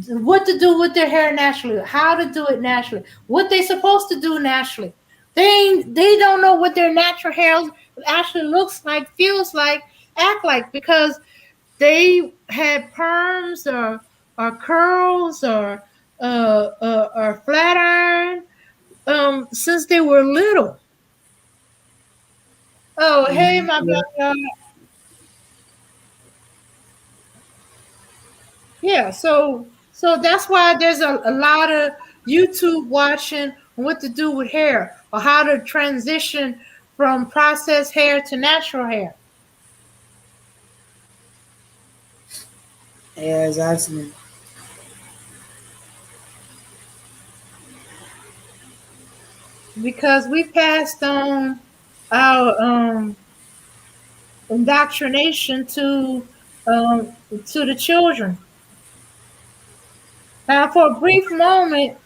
what to do with their hair naturally, how to do it naturally, what they supposed to do naturally. They don't know what their natural hair actually looks like, feels like, act like because they had perms or curls or flat iron since they were little. Oh, hey, Mhm, my yeah. backyard. Yeah, so that's why there's a lot of YouTube watching on what to do with hair or how to transition from processed hair to natural hair. Yeah, exactly. Because we passed on our indoctrination to the children. Now, for a brief moment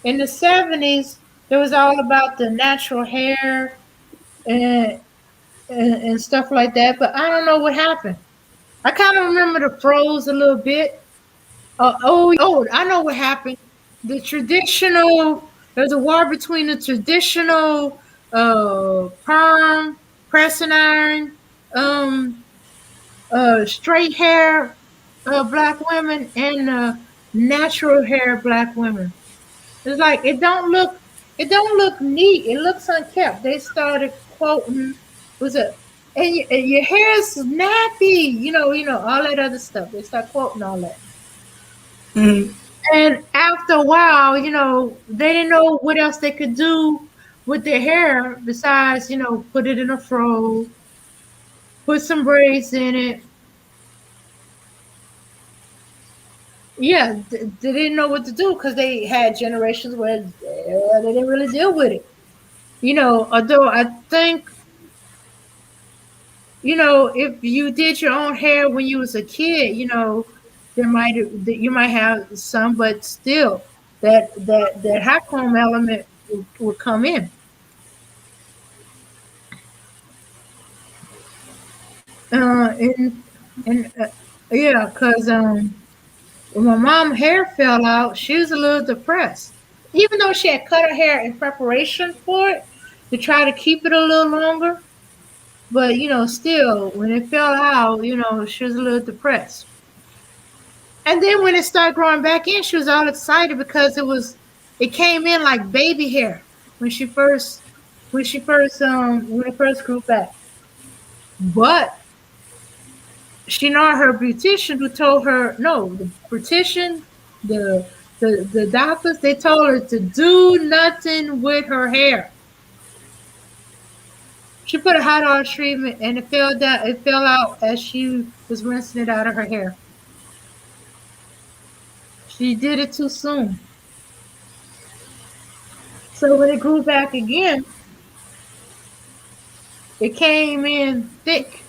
in the 70s, it was all about the natural hair and, and stuff like that. But I don't know what happened. I kind of remember the froze a little bit. I know what happened. The traditional, there's a war between the traditional perm, press and iron, um, straight hair black women and natural hair black women. It's like it don't look neat. It looks unkept. They started quoting was it and your hair is nappy, all that other stuff. They start quoting all that. Mm. And after a while, they didn't know what else they could do with their hair besides, put it in a fro, put some braids in it. Yeah, they didn't know what to do because they had generations where they didn't really deal with it. Although I think, if you did your own hair when you was a kid, you might have some, but still, that hot comb element would come in. And yeah, because when my mom hair fell out, she was a little depressed. Even though she had cut her hair in preparation for it to try to keep it a little longer, but still, when it fell out, she was a little depressed. And then when it started growing back in, she was all excited because it came in like baby hair when she first when it first grew back. But she know her beautician who told her no, the beautician, the the doctors, they told her to do nothing with her hair. She put a hot oil treatment and it fell out as she was rinsing it out of her hair. She did it too soon. So when it grew back again, it came in thick,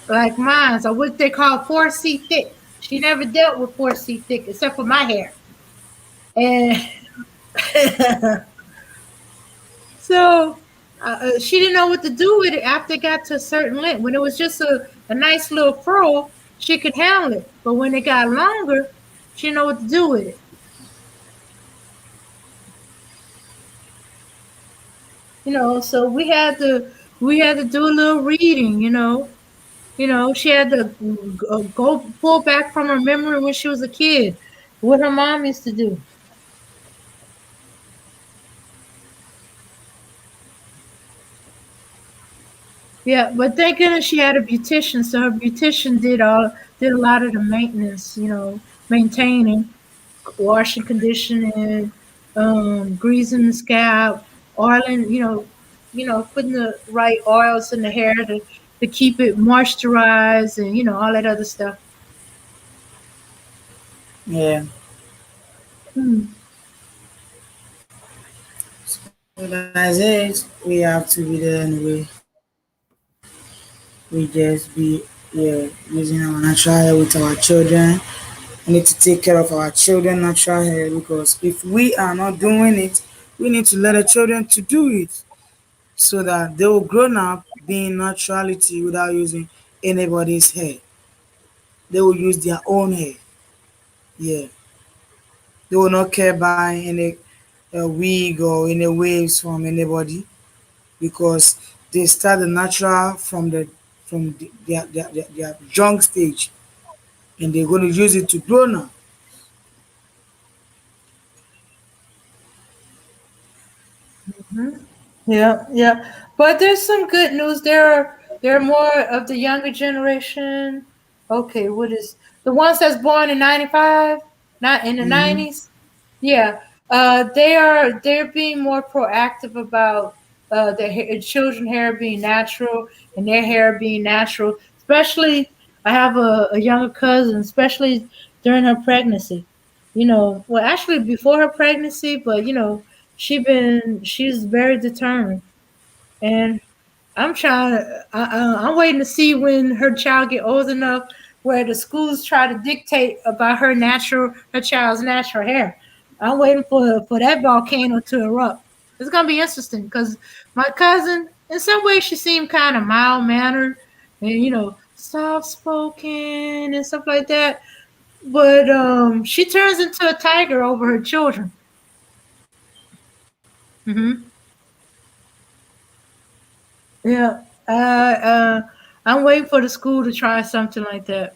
like mine, or what they call 4C thick. She never dealt with 4C thick except for my hair. And so she didn't know what to do with it after it got to a certain length. When it was just a nice little fro, she could handle it. But when it got longer, she didn't know what to do with it. So we had to do a little reading. She had to go pull back from her memory when she was a kid, what her mom used to do. Yeah, but thank goodness she had a beautician, so her beautician did a lot of the maintenance, maintaining, washing, conditioning, greasing the scalp, oiling, putting the right oils in the hair to keep it moisturized and all that other stuff. Yeah. Hmm. So that's it. We have to be there anyway. We just be, yeah, using our natural hair with our children. We need to take care of our children natural hair because if we are not doing it, we need to let the children to do it so that they will grow up being naturality without using anybody's hair. They will use their own hair. Yeah. They will not care buying any wig or any waves from anybody because they start the natural from their young stage and they're going to use it to grow now. Yeah, yeah. But there's some good news. There are more of the younger generation Okay, what is the ones that's born in 95, not in the Mm-hmm. 90s? Yeah, they're being more proactive about their children hair being natural and their hair being natural. Especially, I have a younger cousin, especially during her pregnancy. Well, actually before her pregnancy, but she's very determined, and I'm waiting to see when her child get old enough where the schools try to dictate about her child's natural hair. I'm waiting for that volcano to erupt. It's gonna be interesting because my cousin, in some ways, she seemed kind of mild mannered and soft spoken and stuff like that. But she turns into a tiger over her children. Hmm. Yeah. I'm waiting for the school to try something like that.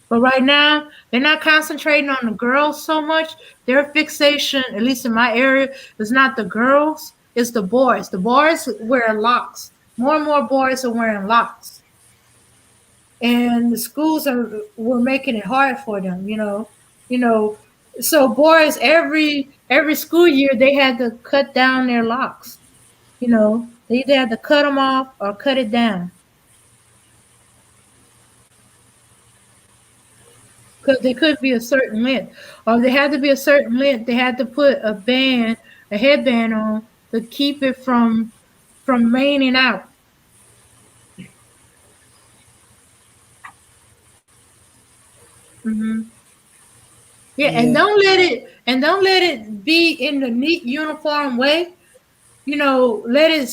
But right now, they're not concentrating on the girls so much. Their fixation, at least in my area, is not the girls, it's the boys. The boys wear locks. More and more boys are wearing locks. And the schools were making it hard for them, You know, so boys every school year they had to cut down their locks. They either had to cut them off or cut it down. Because they could be a certain length, or if they had to be a certain length, they had to put a headband on to keep it from raining out. Hmm. Yeah, Yeah. and don't let it be in the neat uniform way. Let it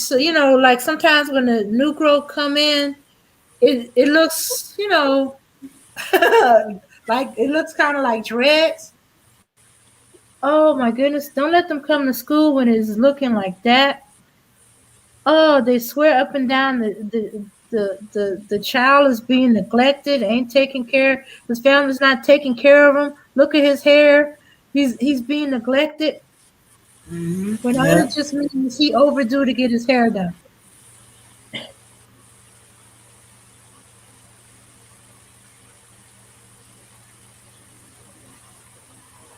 like sometimes when the new growth come in, it looks like it looks kind of like dreads. Oh my goodness! Don't let them come to school when it's looking like that. Oh, they swear up and down the child is being neglected, ain't taken care. His family's not taking care of him. Look at his hair. He's being neglected. Mm-hmm. When all Yeah. it just means he overdue to get his hair done.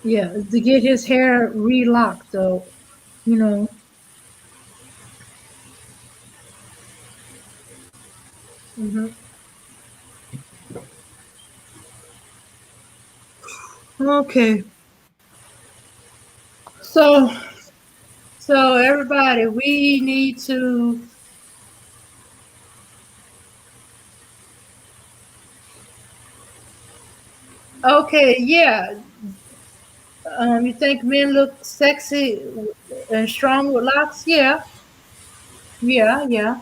Yeah, to get his hair relocked though. You know. Hmm. Okay. So everybody, we need to. Okay, yeah. You think men look sexy and strong with locks? Yeah, yeah.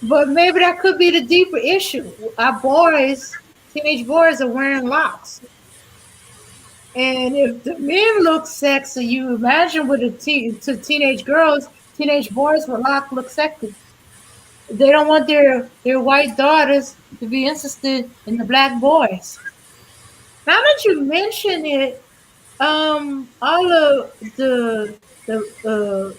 But maybe that could be the deeper issue. Our boys, teenage boys, are wearing locks, and if the men look sexy, you imagine with to teenage girls, teenage boys with locks look sexy. They don't want their white daughters to be interested in the black boys. Now that you mention it, all of the the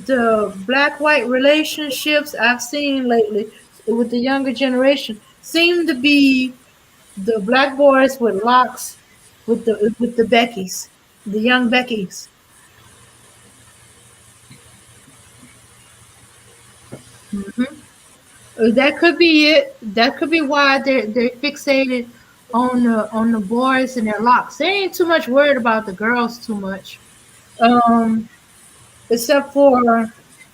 the black white relationships I've seen lately with the younger generation seem to be the black boys with locks with the Beckys, the young Beckys. Hmm. That could be it. That could be why they're fixated on the boys and their locks. They ain't too much worried about the girls too much. Um, except for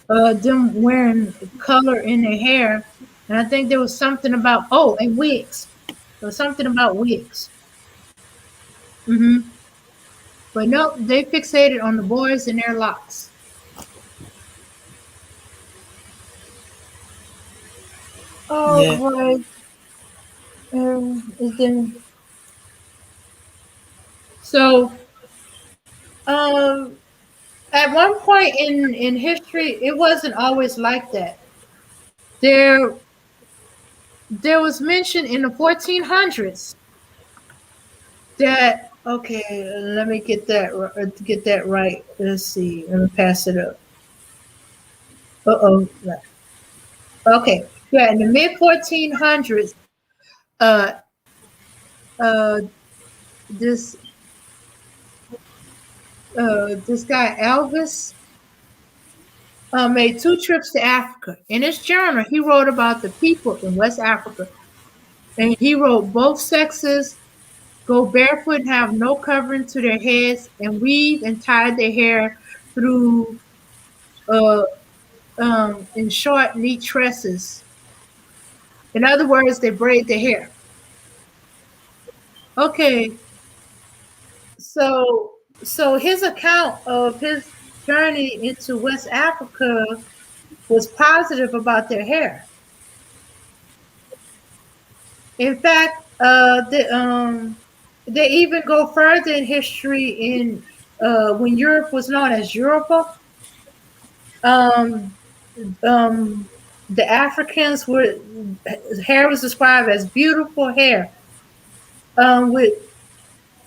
them wearing color in their hair. And I think there was something about and wigs. There was something about wigs. Hmm. But no, they fixated on the boys and their locks. Oh Yeah. boy, is then so um at one point in history, it wasn't always like that. There there was mention in the 1400s that okay, let me get that right. Let's see. Let me pass it up. Uh oh. Okay, yeah, in the mid 1400s, uh, uh, this this guy Elvis made two trips to Africa. In his journal, he wrote about the people in West Africa, and he wrote both sexes go barefoot and have no covering to their heads, and weave and tie their hair through uh, in short, neat tresses. In other words, they braid their hair. Okay, so his account of his journey into West Africa was positive about their hair. In fact, they even go further in history. In when Europe was known as Europa, um, um, the Africans were hair was described as beautiful hair with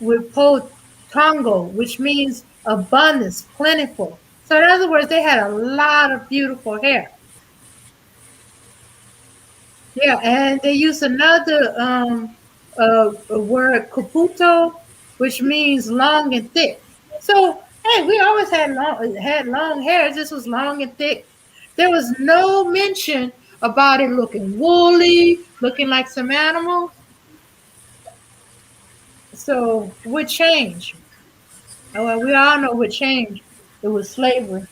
potongo, which means abundance, plentiful. So in other words, they had a lot of beautiful hair. Yeah, and they use another a word, caputo, which means long and thick. So hey, we always had long hair. This was long and thick. There was no mention about it looking woolly, looking like some animals. So what changed? Oh, well, we all know what changed. It was slavery.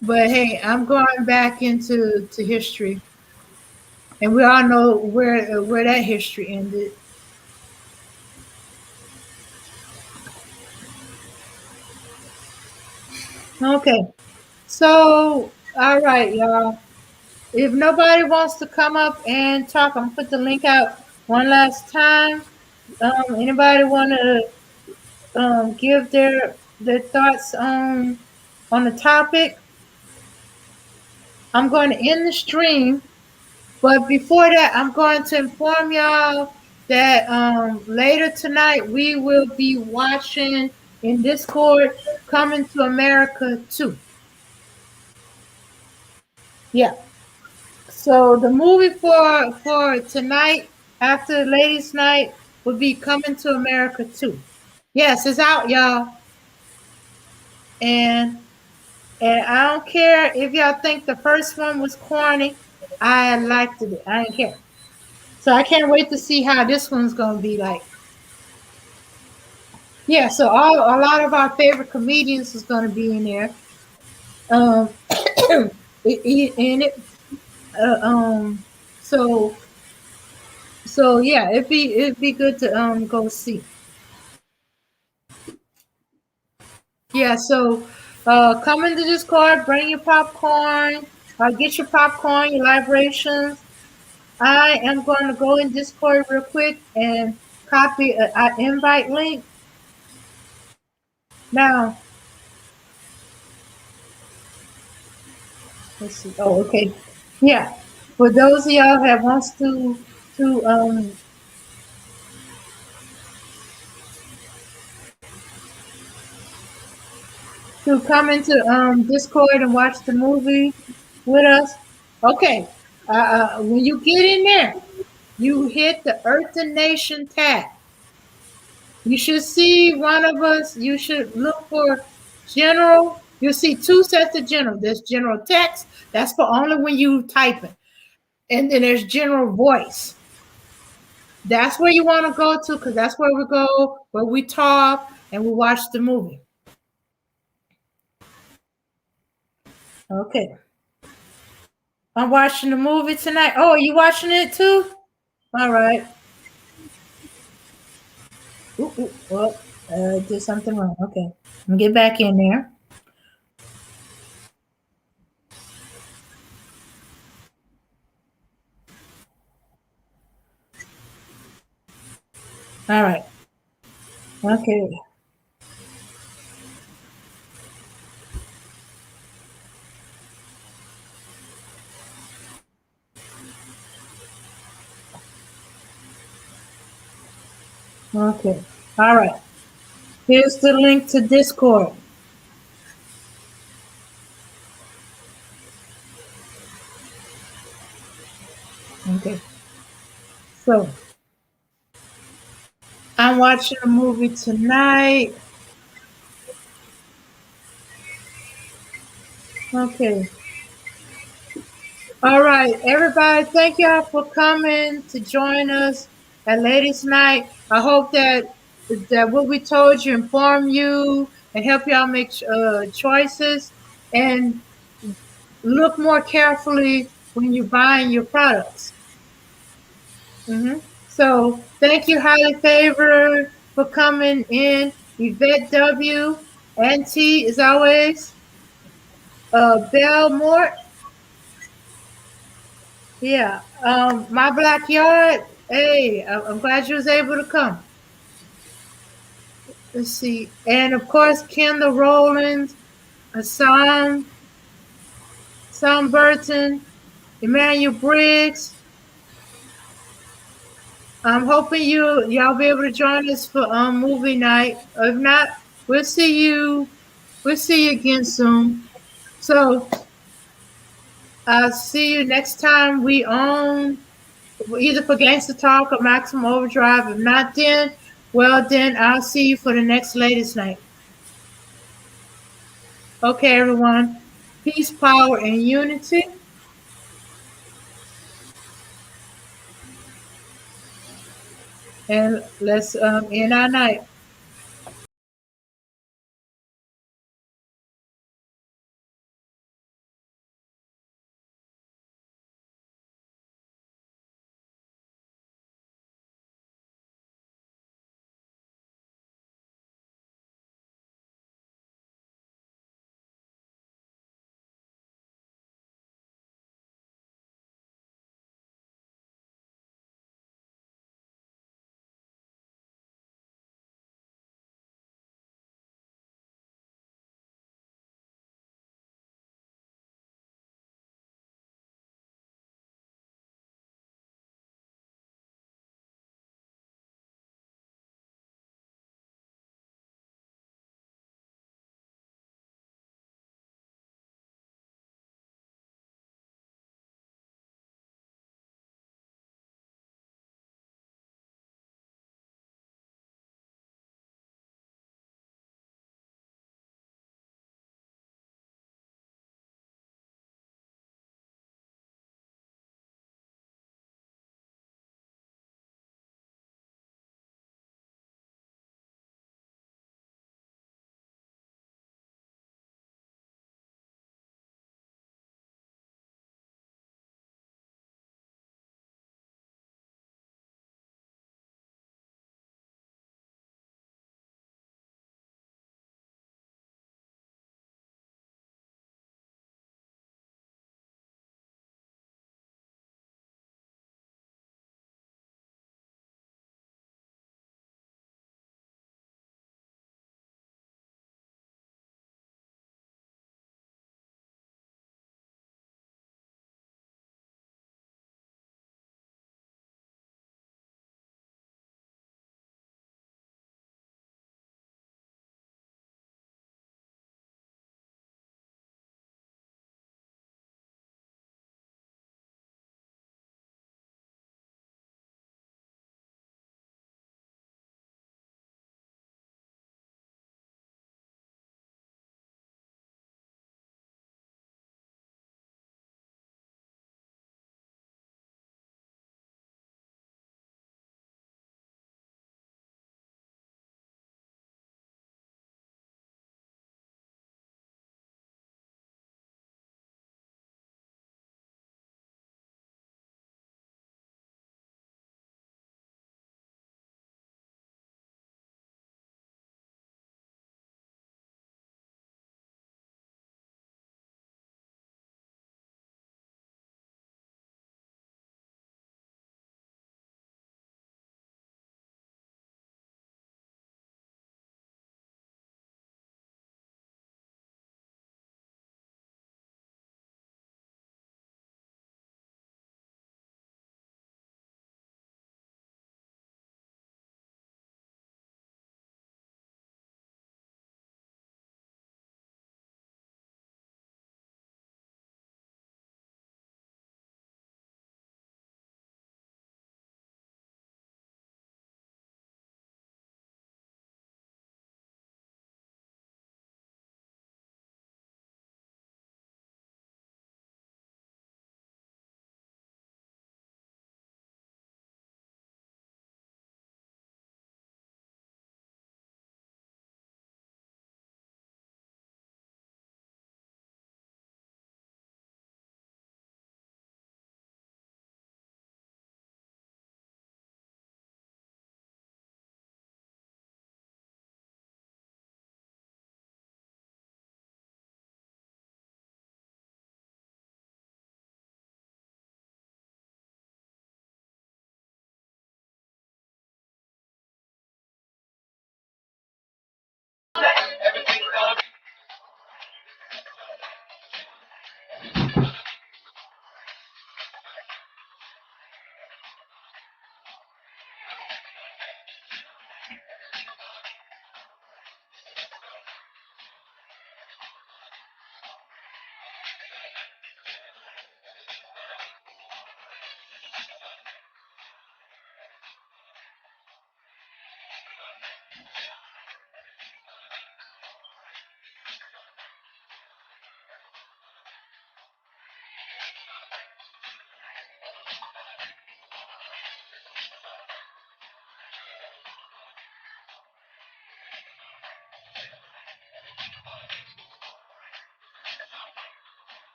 But hey, I'm going back into history, and we all know where that history ended. Okay, so all right, y'all. If nobody wants to come up and talk, I'm gonna put the link out one last time. Anybody want to give their thoughts on the topic? I'm going to end the stream. But before that, I'm going to inform y'all that later tonight we will be watching in Discord Coming to America 2. Yeah. So the movie for tonight after ladies' night will be Coming to America 2. Yes, it's out, y'all. And I don't care if y'all think the first one was corny. I liked it. I didn't care. So I can't wait to see how this one's gonna be like. Yeah, so a lot of our favorite comedians is going to be in there. Um, in it. Uh, um, so yeah, it'd be good to go see. Yeah, so come into Discord, bring your popcorn, get your popcorn, your libations. I am going to go in Discord real quick and copy an invite link. Now, let's see. Oh, okay. Yeah. For those of y'all that wants to come into Discord and watch the movie with us. Okay. When you get in there, you hit the Earth and Nation tab. You should see one of us. You should look for general. You'll see two sets of general. There's general text. That's for only when you type it. And then there's general voice. That's where you want to go to because that's where we go, where we talk and we watch the movie. Okay. I'm watching the movie tonight. Oh, are you watching it too? All right. Well, did something wrong. Okay. Let me get back in there. All right. Okay. Okay. All right. Here's the link to Discord. So I'm watching a movie tonight. Okay. All right, everybody, thank y'all for coming to join us at Ladies Night. I hope that what we told you inform you and help y'all make choices and look more carefully when you're buying your products. So thank you, highly favored, for coming in. Yvette W. and T, as always. Belle Mort. Yeah. My Black Yard. Hey, I'm glad you was able to come. Let's see. And of course, Kendall Rowlands, Hassan, Sam Burton, Emmanuel Briggs. I'm hoping y'all be able to join us for movie night. If not, we'll see you. We'll see you again soon. So I'll see you next time we own either for Gangster Talk or Maximum Overdrive. If not, then then I'll see you for the next Ladies Night. Okay, everyone. Peace, power, and unity. And let's end our night.